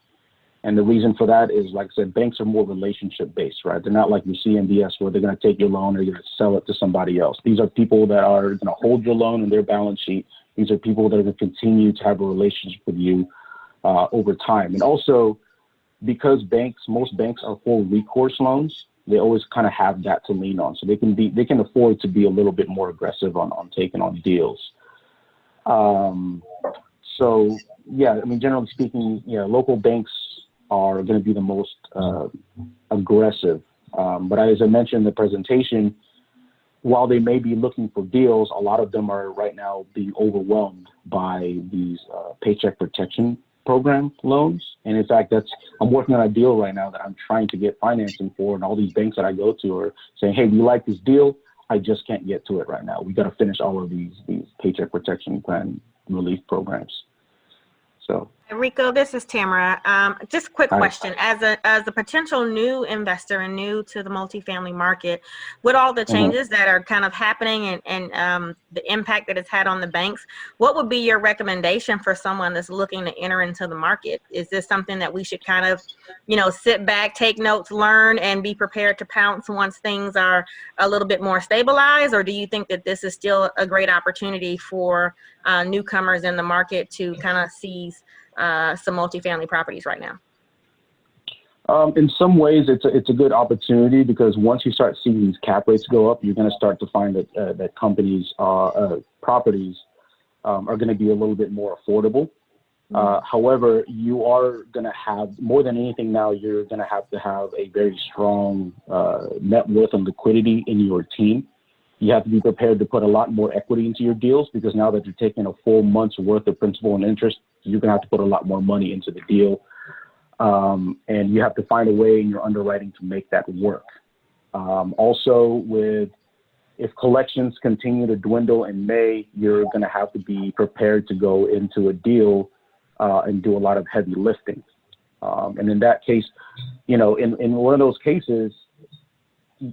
And the reason for that is, like I said, banks are more relationship based, right? They're not like your CMBS where they're going to take your loan or you're going to sell it to somebody else. These are people that are going to hold your loan in their balance sheet. These are people that are going to continue to have a relationship with you over time. And also, because most banks are full recourse loans, they always kind of have that to lean on. So they can afford to be a little bit more aggressive on taking on deals. So yeah, I mean, generally speaking, local banks are going to be the most aggressive. But as I mentioned in the presentation, while they may be looking for deals, a lot of them are right now being overwhelmed by these Paycheck Protection Program loans. And in fact, I'm working on a deal right now that I'm trying to get financing for, and all these banks that I go to are saying, hey, we like this deal. I just can't get to it right now. We got to finish all of these Paycheck Protection Plan relief programs. So. Rico, this is Tamara. Just a quick question. As a potential new investor and new to the multifamily market, with all the changes that are kind of happening and the impact that it's had on the banks, what would be your recommendation for someone that's looking to enter into the market? Is this something that we should kind of, sit back, take notes, learn, and be prepared to pounce once things are a little bit more stabilized? Or do you think that this is still a great opportunity for newcomers in the market to kind of seize some multifamily properties right now? In some ways, it's a good opportunity, because once you start seeing these cap rates go up, you're going to start to find that companies' properties are going to be a little bit more affordable. However, you are going to have, more than anything now, you're going to have a very strong net worth and liquidity in your team. You have to be prepared to put a lot more equity into your deals, because now that you're taking a full month's worth of principal and interest, you're going to have to put a lot more money into the deal. And you have to find a way in your underwriting to make that work. Also, if collections continue to dwindle in May, you're going to have to be prepared to go into a deal and do a lot of heavy lifting. And in that case, in one of those cases,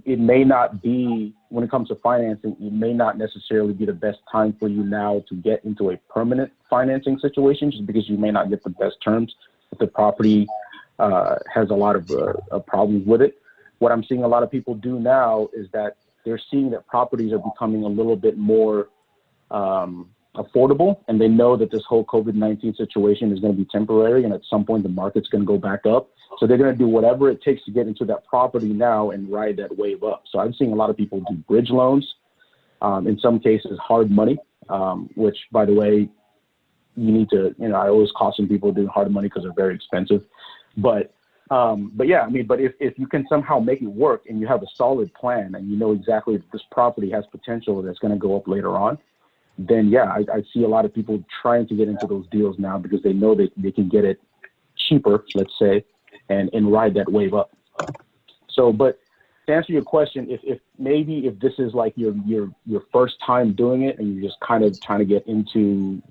it may not be, when it comes to financing, it may not necessarily be the best time for you now to get into a permanent financing situation, just because you may not get the best terms if the property has a lot of problems with it. What I'm seeing a lot of people do now is that they're seeing that properties are becoming a little bit more affordable, and they know that this whole COVID-19 situation is going to be temporary, and at some point the market's going to go back up. So they're going to do whatever it takes to get into that property now and ride that wave up. So I'm seeing a lot of people do bridge loans, in some cases hard money, which, by the way, you need to, I always caution people doing hard money because they're very expensive. But yeah, I mean, but if you can somehow make it work and you have a solid plan and you know exactly if this property has potential that's going to go up later on, then yeah, I see a lot of people trying to get into those deals now because they know that they can get it cheaper, let's say, and ride that wave up. So, but to answer your question, if this is like your first time doing it and you're just kind of trying to get into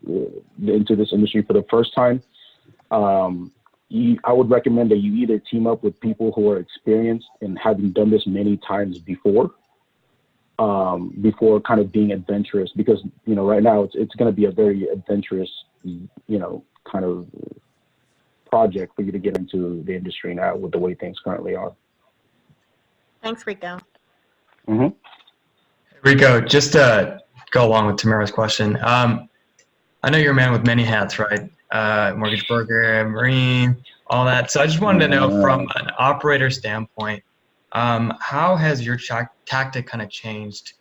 this industry for the first time, I would recommend that you either team up with people who are experienced and having done this many times before kind of being adventurous, because right now it's going to be a very adventurous kind of project for you to get into the industry now with the way things currently are. Thanks, Rico. Rico, just to go along with Tamara's question, I know you're a man with many hats, right? Mortgage broker, Marine, all that. So I just wanted to know, from an operator standpoint, how has your tactic kind of changed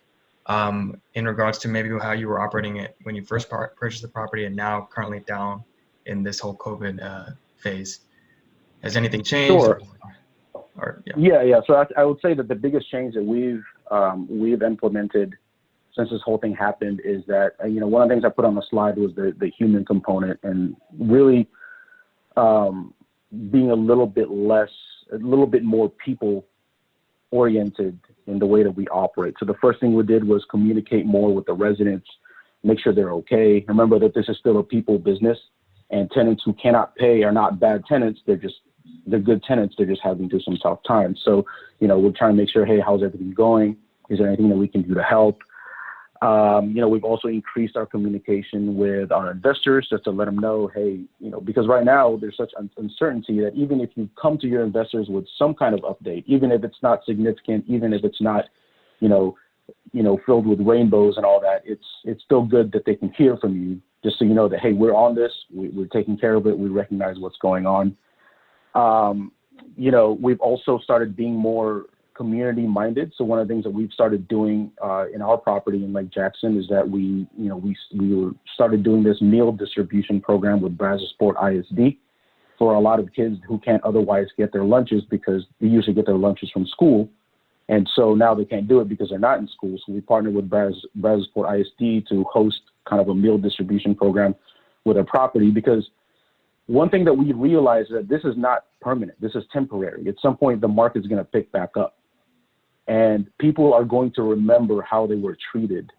in regards to maybe how you were operating it when you first purchased the property and now currently down in this whole COVID phase. Has anything changed? Sure. Yeah. Yeah. So I would say that the biggest change that we've implemented since this whole thing happened is that, one of the things I put on the slide was the human component, and really being a little bit more people oriented in the way that we operate. So the first thing we did was communicate more with the residents, make sure they're okay. Remember that this is still a people business, and tenants who cannot pay are not bad tenants. They're good tenants. They're just having through some tough times. So, we're trying to make sure, hey, how's everything going? Is there anything that we can do to help? We've also increased our communication with our investors just to let them know, hey, because right now there's such uncertainty that even if you come to your investors with some kind of update, even if it's not significant, even if it's not, filled with rainbows and all that, it's still good that they can hear from you, just so you know that, hey, we're on this, we're taking care of it, we recognize what's going on. We've also started being more community minded. So one of the things that we've started doing in our property in Lake Jackson is that we started doing this meal distribution program with Brazosport ISD for a lot of kids who can't otherwise get their lunches, because they usually get their lunches from school. And so now they can't do it because they're not in school. So we partnered with Brazosport ISD to host kind of a meal distribution program with our property, because one thing that we realized is that this is not permanent. This is temporary. At some point, the market's going to pick back up, and people are going to remember how they were treated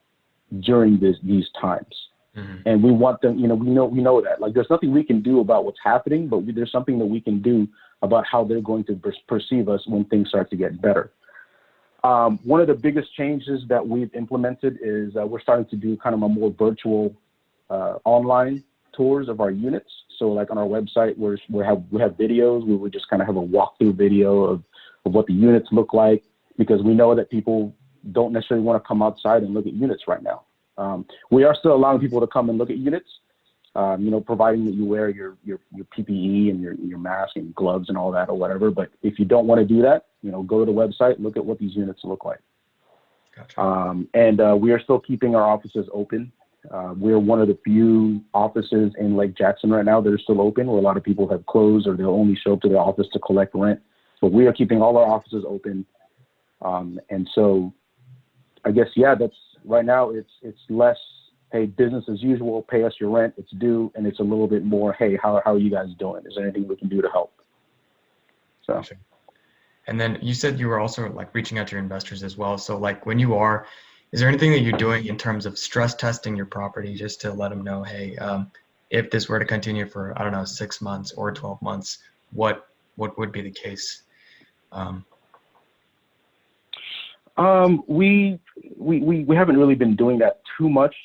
during these times. Mm-hmm. And we want them, we know that. Like, there's nothing we can do about what's happening, but there's something that we can do about how they're going to perceive us when things start to get better. One of the biggest changes that we've implemented is we're starting to do kind of a more virtual online tours of our units. So like on our website, we have videos. We would just kind of have a walkthrough video of what the units look like, because we know that people don't necessarily want to come outside and look at units right now. We are still allowing people to come and look at units, providing that you wear your PPE and your mask and gloves and all that or whatever. But if you don't want to do that, go to the website, look at what these units look like. Gotcha. We are still keeping our offices open. We're one of the few offices in Lake Jackson right now that are still open, where a lot of people have closed or they'll only show up to their office to collect rent. But we are keeping all our offices open. And so I guess, that's right now it's less, hey, business as usual, pay us your rent, it's due. And it's a little bit more, hey, how are you guys doing? Is there anything we can do to help? So. Gotcha. And then you said you were also like reaching out to your investors as well. So like when is there anything that you're doing in terms of stress testing your property just to let them know, hey, if this were to continue for, 6 months or 12 months, what would be the case? We haven't really been doing that too much.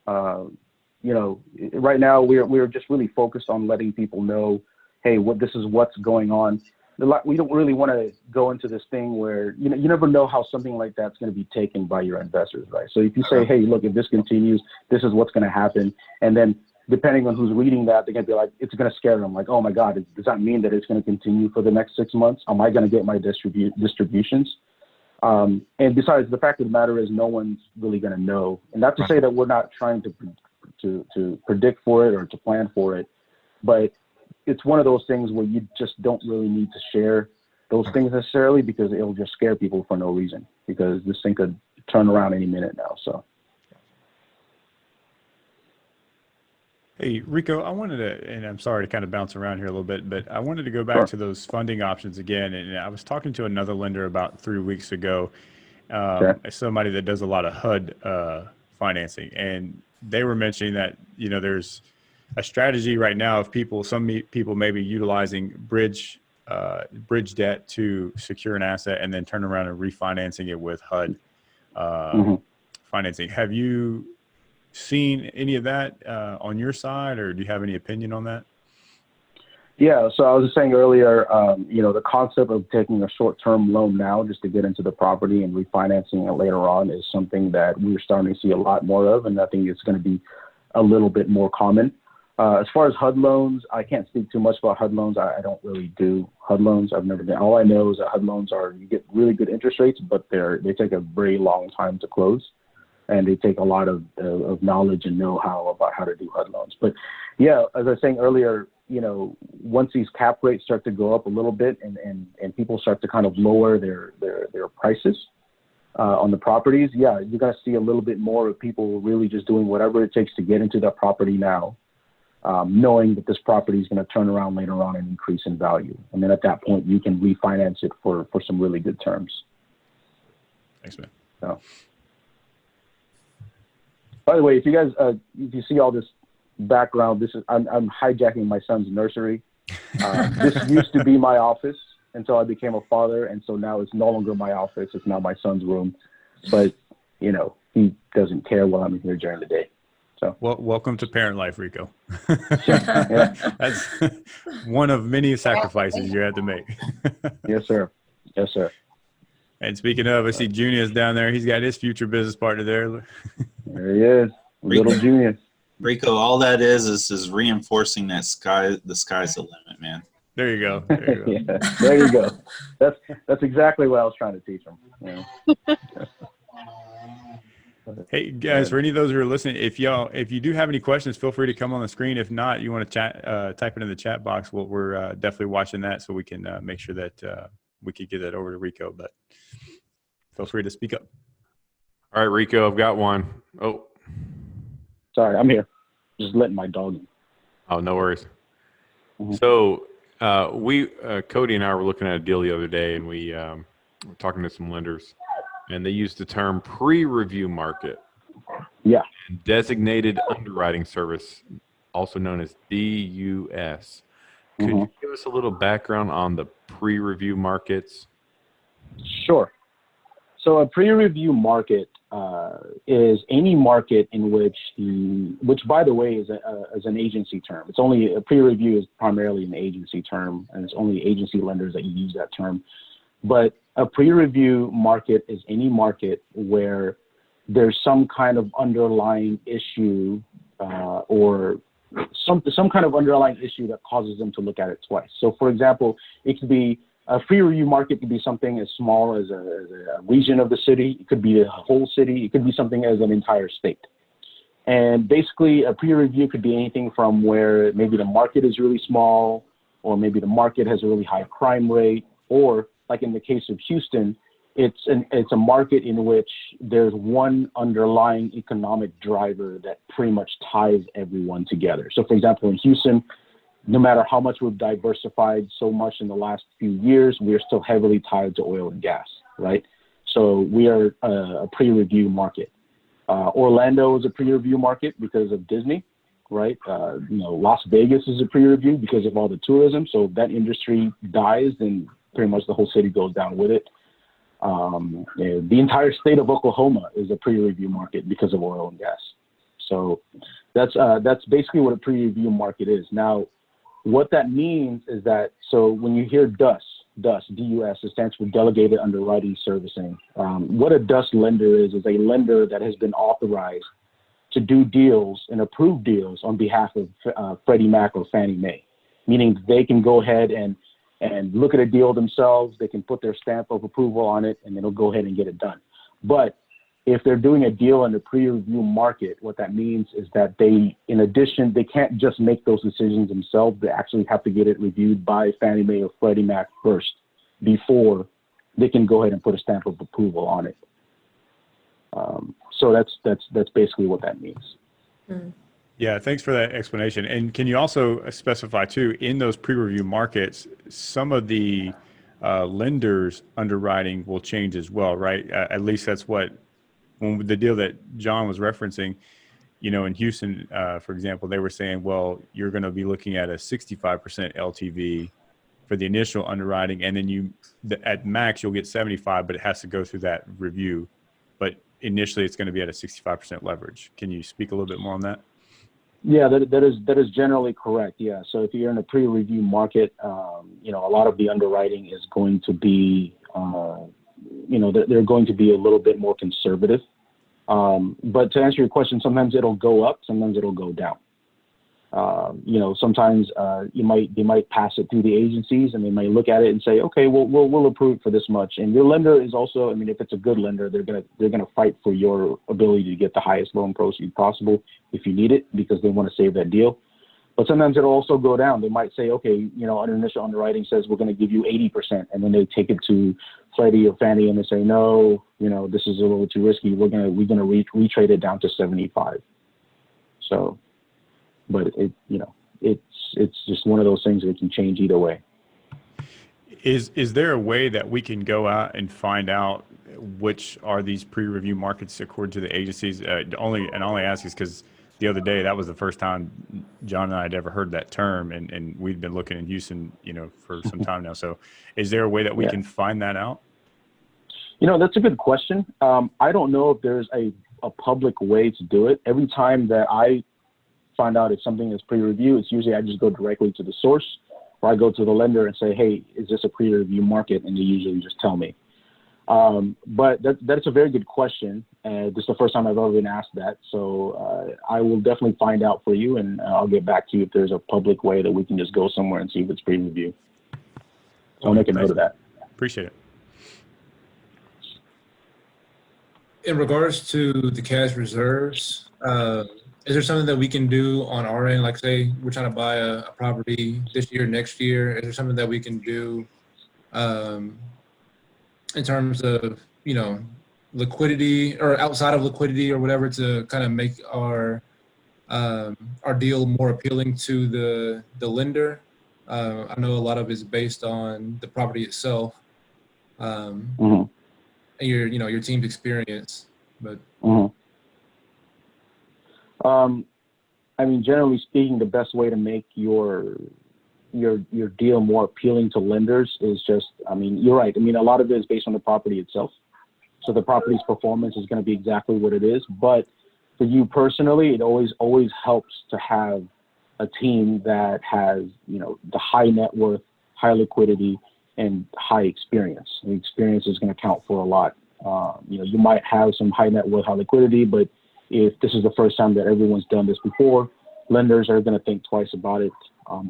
Right now we're just really focused on letting people know, hey, this is what's going on. We don't really want to go into this thing where, you never know how something like that's going to be taken by your investors, right? So if you say, hey, look, if this continues, this is what's going to happen. And then depending on who's reading that, they're going to be like, it's going to scare them. Like, oh my God, does that mean that it's going to continue for the next 6 months? Am I going to get my distributions? And besides, the fact of the matter is no one's really going to know. And not to say that we're not trying to predict for it or to plan for it, but it's one of those things where you just don't really need to share those things necessarily, because it'll just scare people for no reason, because this thing could turn around any minute now. So. Hey, Rico, I wanted to, and I'm sorry to kind of bounce around here a little bit, but I wanted to go back to those funding options again. And I was talking to another lender about 3 weeks ago, somebody that does a lot of HUD financing. And they were mentioning that, there's a strategy right now of some people may be utilizing bridge debt to secure an asset and then turn around and refinancing it with HUD financing. Have you seen any of that on your side, or do you have any opinion on that? Yeah, so I was just saying earlier, the concept of taking a short-term loan now just to get into the property and refinancing it later on is something that we're starting to see a lot more of, and I think it's going to be a little bit more common. As far as HUD loans, I can't speak too much about HUD loans. I don't really do HUD loans. I've never done. All I know is that HUD loans you get really good interest rates, but they take a very long time to close, and they take a lot of knowledge and know-how about how to do HUD loans. But yeah, as I was saying earlier, once these cap rates start to go up a little bit and people start to kind of lower their prices on the properties, yeah, you're going to see a little bit more of people really just doing whatever it takes to get into that property now, knowing that this property is going to turn around later on and increase in value. And then at that point, you can refinance it for some really good terms. Thanks, man. So, by the way, if you guys, if you see all this background, I'm hijacking my son's nursery. This used to be my office until I became a father, and so now it's no longer my office. It's now my son's room. But he doesn't care while I'm here during the day. So, well, welcome to parent life, Rico. Yeah. That's one of many sacrifices you had to make. Yes, sir. Yes, sir. And speaking of, I see Junior's down there. He's got his future business partner there. There he is, little Junior. Rico, all that is reinforcing that the sky's the limit, man. There you go. There you go. Yeah, there you go. That's exactly what I was trying to teach him. Hey guys, for any of those who are listening, if you do have any questions, feel free to come on the screen. If not, you want to chat, type it in the chat box. We're definitely watching that, so we can make sure that we could get that over to Rico. But feel free to speak up. All right, Rico, I've got one. Oh, sorry, I'm here. Just letting my dog in. Oh, no worries. So Cody and I were looking at a deal the other day, and we were talking to some lenders, and they used the term pre-review market. Yeah. And designated underwriting service, also known as DUS. Could you give us a little background on the pre-review markets? Sure. So a pre-review market is any market in which by the way is an agency term. It's only a pre-review is primarily an agency term, and it's only agency lenders that use that term. But a pre-review market is any market where there's some kind of underlying issue or some kind of underlying issue that causes them to look at it twice. So, for example, it could be a pre-review market could be something as small as a region of the city. It could be a whole city. It could be something as an entire state. And basically, a pre-review could be anything from where maybe the market is really small, or maybe the market has a really high crime rate, or like in the case of Houston, it's a market in which there's one underlying economic driver that pretty much ties everyone together. So, for example, in Houston, no matter how much we've diversified so much in the last few years, we're still heavily tied to oil and gas, right? So we are a pre-review market. Orlando is a pre-review market because of Disney, right? Las Vegas is a pre-review because of all the tourism. So if that industry dies, then pretty much the whole city goes down with it. The entire state of Oklahoma is a pre-review market because of oil and gas. So that's basically what a pre-review market is. Now, what that means is that, so when you hear DUS, D-U-S, it stands for Delegated Underwriting Servicing. What a DUS lender is a lender that has been authorized to do deals and approve deals on behalf of Freddie Mac or Fannie Mae, meaning they can go ahead and look at a deal themselves, they can put their stamp of approval on it, and they'll go ahead and get it done. But if they're doing a deal in the pre-review market, what that means is that they, in addition, they can't just make those decisions themselves. They actually have to get it reviewed by Fannie Mae or Freddie Mac first before they can go ahead and put a stamp of approval on it. So that's basically what that means. Yeah, thanks for that explanation. And can you also specify too, in those pre-review markets, some of the lenders' underwriting will change as well, right? At least that's what, when the deal that John was referencing, in Houston, for example, they were saying, well, you're going to be looking at a 65% LTV for the initial underwriting, and then at max you'll get 75, but it has to go through that review. But initially, it's going to be at a 65% leverage. Can you speak a little bit more on that? Yeah, that is generally correct. Yeah, so if you're in a pre-review market, a lot of the underwriting is going to be, they're going to be a little bit more conservative. But to answer your question, sometimes it'll go up, sometimes it'll go down. You know, sometimes they might pass it through the agencies, and they might look at it and say, okay, we'll approve it for this much. And your lender is also, I mean, if it's a good lender, they're gonna fight for your ability to get the highest loan proceeds possible if you need it, because they want to save that deal. But sometimes it'll also go down. They might say, okay, you know, our initial underwriting says we're going to give you 80%, and then they take it to FREDDIE or FANNIE and they say, no, you know, this is a little too risky. We're gonna retrade it down to 75. So, but it's just one of those things that can change either way. Is there a way that we can go out and find out which are these pre-review markets according to the agencies? Only ask is because the other day, that was the first time John and I had ever heard that term, and we'd been looking in Houston, you know, for some time now. So is there a way that we can find that out? You know, that's a good question. I don't know if there's a public way to do it. Every time that I find out if something is pre-review, it's usually I just go directly to the source, or I go to the lender and say, hey, is this a pre-review market? And they usually just tell me. But that's a very good question. This is the first time I've ever been asked that. So I will definitely find out for you, and I'll get back to you if there's a public way that we can just go somewhere and see if it's pre-review. So I'll make a note of that. Appreciate it. In regards to the cash reserves, is there something that we can do on our end? Like, say we're trying to buy a property this year, next year. Is there something that we can do in terms of, you know, liquidity or outside of liquidity or whatever to kind of make our deal more appealing to the lender? I know a lot of it is based on the property itself and your team's experience, but. I mean, generally speaking, the best way to make your deal more appealing to lenders is just, I mean, you're right. I mean, a lot of it is based on the property itself. So the property's performance is going to be exactly what it is. But for you personally, it always helps to have a team that has, you know, the high net worth, high liquidity, and high experience. The experience is going to count for a lot. You know, you might have some high net worth, high liquidity, but if this is the first time that everyone's done this before, lenders are going to think twice about it.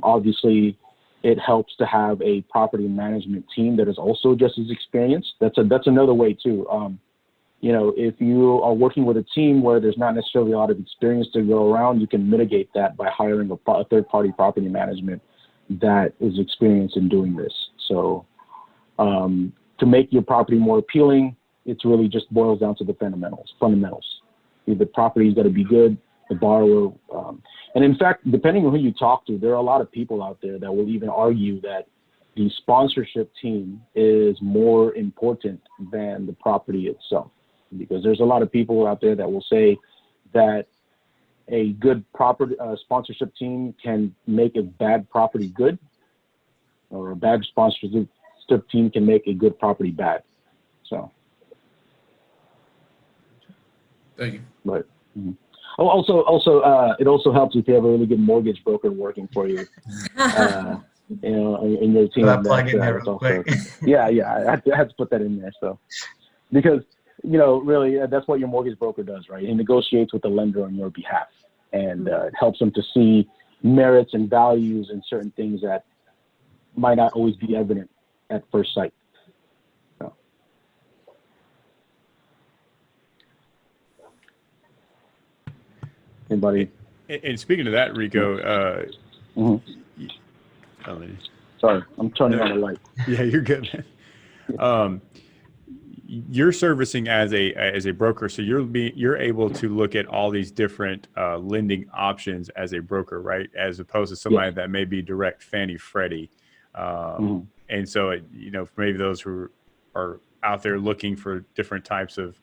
Obviously, it helps to have a property management team that is also just as experienced. That's another way too. You know, if you are working with a team where there's not necessarily a lot of experience to go around, you can mitigate that by hiring a third-party property management that is experienced in doing this. So to make your property more appealing, it's really just boils down to the fundamentals. The property's got to be good, the borrower. And in fact, depending on who you talk to, there are a lot of people out there that will even argue that the sponsorship team is more important than the property itself. Because there's a lot of people out there that will say that a good property sponsorship team can make a bad property good, or a bad sponsorship team can make a good property bad. So. Thank you. But also, it also helps if you have a really good mortgage broker working for you. You know, in your team. Plug in there real quick. Yeah, I had to put that in there. So, because, you know, really, that's what your mortgage broker does, right? He negotiates with the lender on your behalf, and it helps them to see merits and values in certain things that might not always be evident at first sight. So. Anybody? And speaking of that, Rico, sorry, I'm turning on the light. Yeah, you're good, man. You're servicing as a broker, so you're able to look at all these different lending options as a broker, right? As opposed to somebody that may be direct FANNIE FREDDIE, and so you know, maybe those who are out there looking for different types of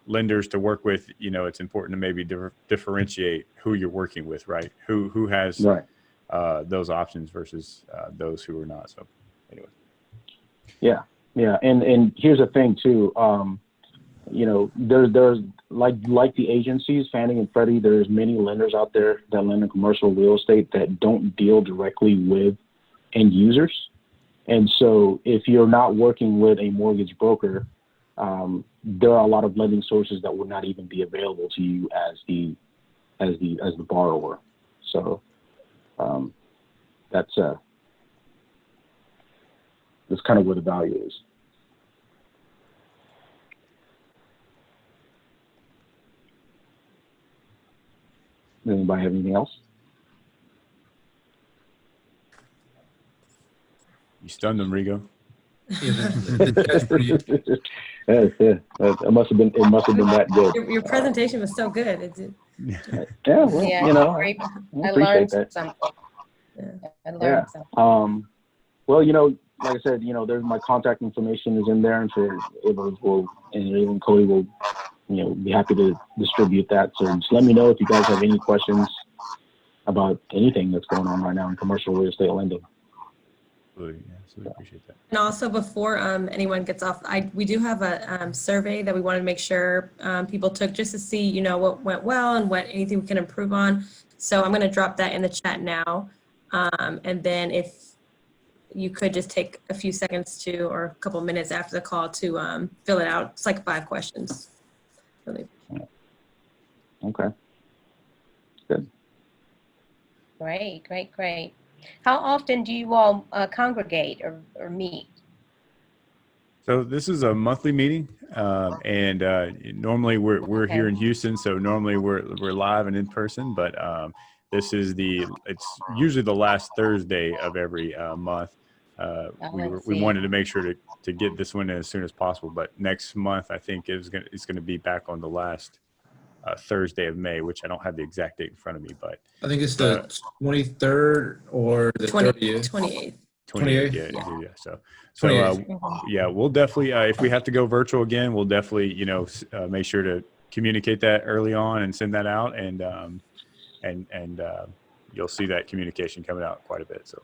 lenders to work with, you know, it's important to maybe differentiate who you're working with, right? Who has those options versus those who are not. So, anyway. Yeah, and here's the thing too. You know, there's like the agencies, FANNIE and FREDDIE. There's many lenders out there that lend in commercial real estate that don't deal directly with end users, and so if you're not working with a mortgage broker, there are a lot of lending sources that would not even be available to you as the borrower. So That's kind of where the value is. Anybody have anything else? You stunned them, Rico. It must have been that good. Your presentation was so good. Yeah, well, Yeah, you know, great. I I appreciate learned that. something. Yeah. I learned Yeah. something. Well, you know, like I said, you know, there's my contact information is in there, and so even Cody will, you know, be happy to distribute that. So just let me know if you guys have any questions about anything that's going on right now in commercial real estate lending. Absolutely, yeah, absolutely appreciate that. And also, before anyone gets off, we do have a survey that we want to make sure people took, just to see, you know, what went well and what anything we can improve on. So I'm going to drop that in the chat now, and then if you could just take a few seconds or a couple minutes after the call to fill it out. It's like 5 questions. Really. Okay. Good. Great. How often do you all congregate or meet? So this is a monthly meeting, and normally we're here in Houston, so normally we're live and in person. But this is it's usually the last Thursday of every month. We wanted to make sure to get this one in as soon as possible. But next month, I think it's gonna be back on the last Thursday of May, which I don't have the exact date in front of me, but I think it's the 23rd or the 30th. 28th. 28th, yeah. So yeah, we'll definitely, if we have to go virtual again, we'll definitely, you know, make sure to communicate that early on and send that out, and you'll see that communication coming out quite a bit. So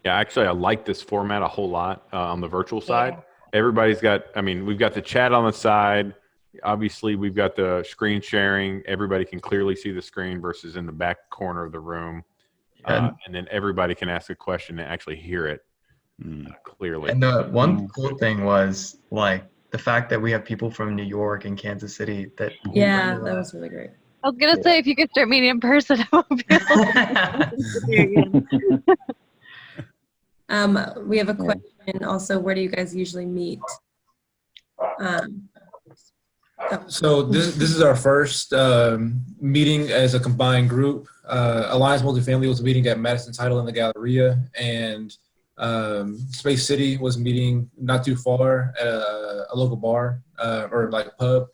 yeah, actually, I like this format a whole lot on the virtual side. Everybody's got, I mean, we've got the chat on the side. Obviously, we've got the screen sharing. Everybody can clearly see the screen versus in the back corner of the room. And then everybody can ask a question and actually hear it clearly. And the one cool thing was, like, the fact that we have people from New York and Kansas City that. Yeah, that was really great. I was gonna say, if you could start meeting in person, I would be we have a question also. Where do you guys usually meet? So this is our first meeting as a combined group. Alliance Multifamily was meeting at Madison Title in the Galleria, and Space City was meeting not too far at a local bar or like a pub.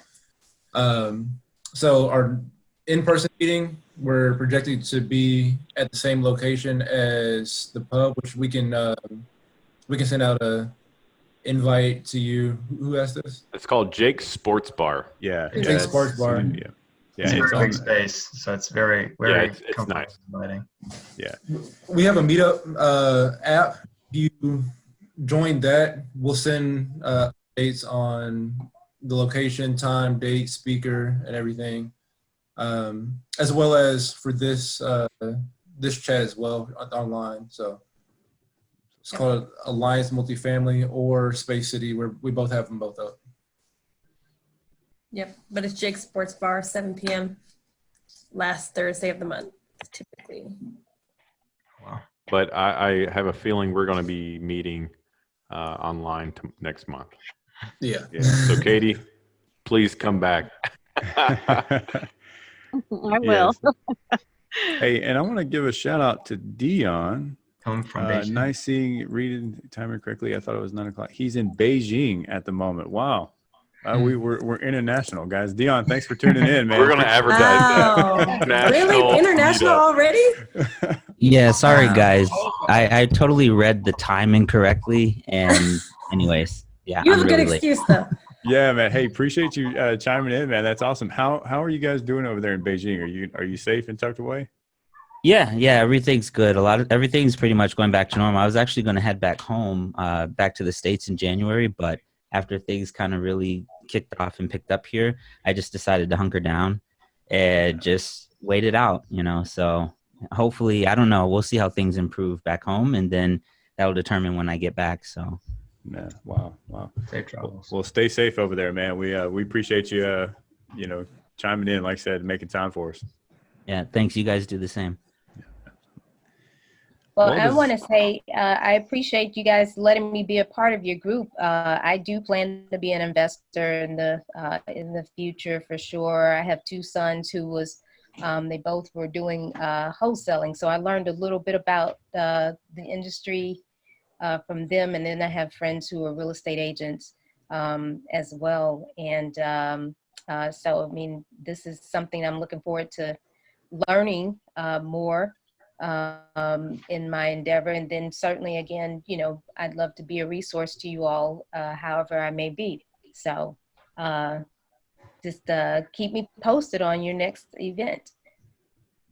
So our in-person meeting, we're projected to be at the same location as the pub, which we can send out a invite to you. Who asked this? It's called Jake's Sports Bar. Yeah, Jake's Sports Bar. Yeah, it's a big space, so it's very it's nice. Inviting. Yeah, we have a Meetup app. If you join that, we'll send updates on the location, time, date, speaker, and everything, as well as for this this chat as well online. So it's called Alliance Multifamily or Space City, where we both have them both up. Yep, but it's Jake's Sports Bar, 7 p.m. last Thursday of the month, typically. Wow. But I have a feeling we're going to be meeting online next month. Yeah. So Katie, please come back. I will. Hey, and I want to give a shout out to Dion. Come from Beijing. Nice seeing, reading timing correctly. I thought it was 9 o'clock. He's in Beijing at the moment. Wow. We're international, guys. Dion, thanks for tuning in, man. We're going to advertise that. Really? International already? Yeah, sorry, guys. I totally read the time incorrectly. And anyways, yeah. You have I'm a good really excuse, though. Yeah, man. Hey, appreciate you chiming in, man. That's awesome. How are you guys doing over there in Beijing? Are you safe and tucked away? Yeah, everything's good. Everything's pretty much going back to normal. I was actually going to head back home, back to the States in January, but after things kind of really kicked off and picked up here, I just decided to hunker down and just wait it out, you know. So hopefully, I don't know, we'll see how things improve back home, and then that'll determine when I get back. So yeah, wow. Safe travels. Well, stay safe over there, man. We appreciate you, you know, chiming in, like I said, making time for us. Yeah, thanks. You guys do the same. Well, Well, I want to say I appreciate you guys letting me be a part of your group. I do plan to be an investor in the future for sure. I have two sons who they both were doing wholesaling, so I learned a little bit about the industry from them, and then I have friends who are real estate agents as well. And so, I mean, this is something I'm looking forward to learning more in my endeavor. And then certainly, again, I'd love to be a resource to you all, however I may be. So just keep me posted on your next event.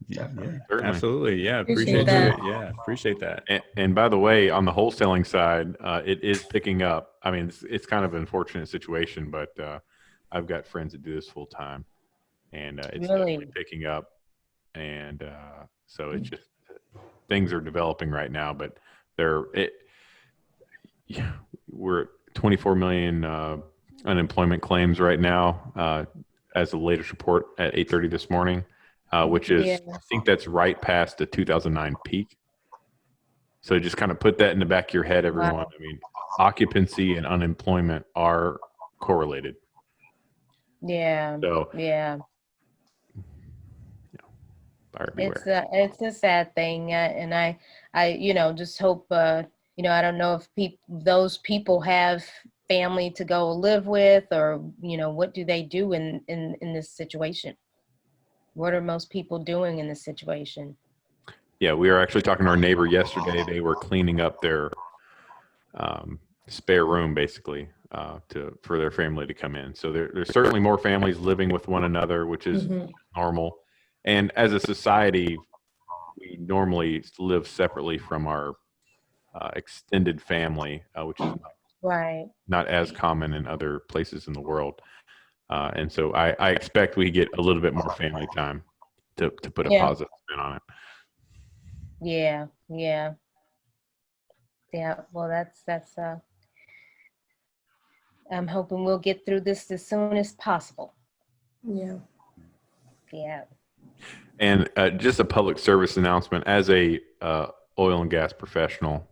Yeah, Certainly. absolutely. Yeah, Appreciate appreciate that. you. Yeah, appreciate that. And by the way, on the wholesaling side, it is picking up. I mean, it's kind of an unfortunate situation, but I've got friends that do this full time, and it's definitely picking up. And so it's just things are developing right now, but we're at 24 million unemployment claims right now, as the latest report at 8:30 this morning. Which is, I think that's right past the 2009 peak. So just kind of put that in the back of your head, everyone. Wow. I mean, occupancy and unemployment are correlated. Yeah. So, yeah. Buyer beware. It's a sad thing, and I just hope I don't know if those people have family to go live with, or what do they do in this situation? What are most people doing in this situation? Yeah, we were actually talking to our neighbor yesterday. They were cleaning up their spare room, basically, for their family to come in. So there's certainly more families living with one another, which is normal. And as a society, we normally live separately from our extended family, which is not as common in other places in the world. And so I expect we get a little bit more family time to put a positive spin on it. Yeah. Well, that's I'm hoping we'll get through this as soon as possible. Yeah. And just a public service announcement: as a oil and gas professional,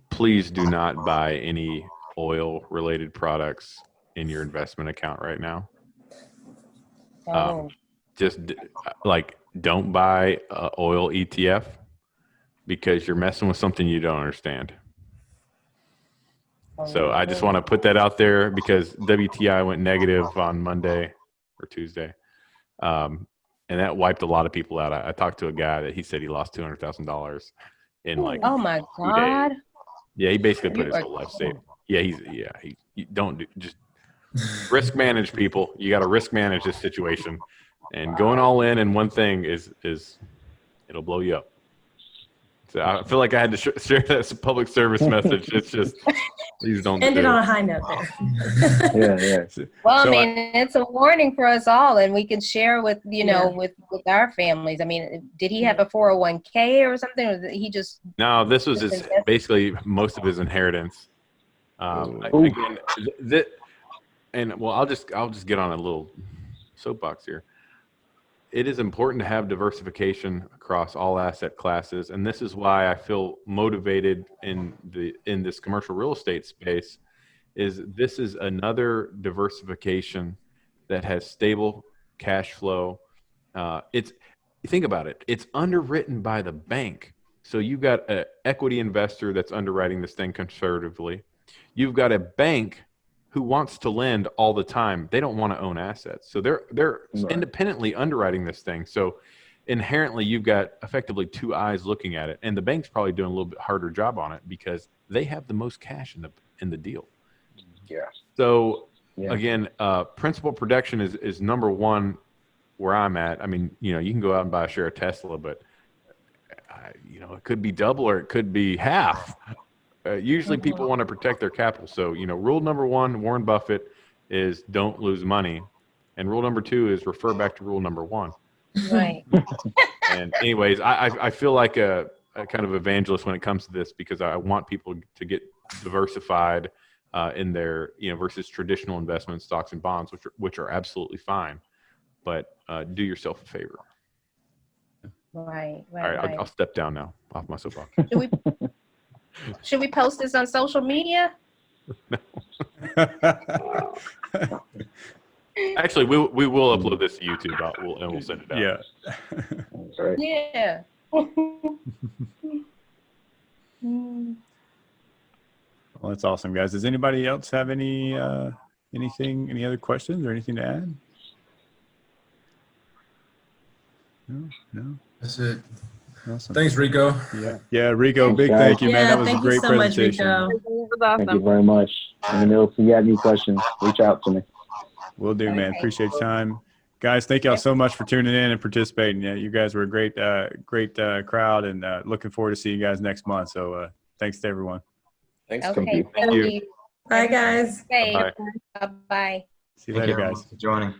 please do not buy any oil-related products in your investment account right now. Just don't buy oil ETF, because you're messing with something you don't understand. So I just want to put that out there, because WTI went negative on Monday or Tuesday. And that wiped a lot of people out. I talked to a guy that he said he lost $200,000 in oh my God. Yeah, he basically put his whole life safe. Yeah, he don't just risk manage, people. You got to risk manage this situation, and going all in one thing is it'll blow you up. So I feel like I had to share that as a public service message. It's just, please don't end do it on a high note there. Yeah. Well, I mean, it's a warning for us all, and we can share with with our families. I mean, did he have a 401k or something, or did he just? No, this was basically most of his inheritance. Again, I'll just get on a little soapbox here. It is important to have diversification across all asset classes, and this is why I feel motivated in this commercial real estate space. This is another diversification that has stable cash flow. Think about it. It's underwritten by the bank, so you've got an equity investor that's underwriting this thing conservatively. You've got a bank who wants to lend all the time. They don't want to own assets. So they're independently underwriting this thing. So inherently, you've got effectively two eyes looking at it. And the bank's probably doing a little bit harder job on it, because they have the most cash in the deal. Yeah. So again, principal protection is number one where I'm at. I mean, you can go out and buy a share of Tesla, but it could be double or it could be half. Usually people want to protect their capital. So, rule number one, Warren Buffett, is don't lose money. And rule number two is refer back to rule number one. Right. And anyways, I feel like a kind of evangelist when it comes to this, because I want people to get diversified in their, versus traditional investment stocks and bonds, which are absolutely fine. But do yourself a favor. Right, All right, right. I'll step down now off my soapbox. Should we post this on social media? Actually, we will upload this to YouTube. We'll send it out. Yeah. That's right. Yeah. Well, that's awesome, guys. Does anybody else have any any other questions or anything to add? No. That's it. Awesome. Thanks, Rico. Yeah, Rico, Thanks, big guys. thank you, man. Yeah, That was a thank you great so much, presentation. Rico. It was awesome. Thank you very much. Let me know if you have any questions. Reach out to me. Will do, man. Okay. Appreciate your time. Guys, thank y'all so much for tuning in and participating. Yeah, you guys were a great crowd, and looking forward to see you guys next month. So thanks to everyone. Thanks. Okay, Thank you. thank you. Bye, guys. Bye. Bye. Bye-bye. See you Thank later, you guys. for joining.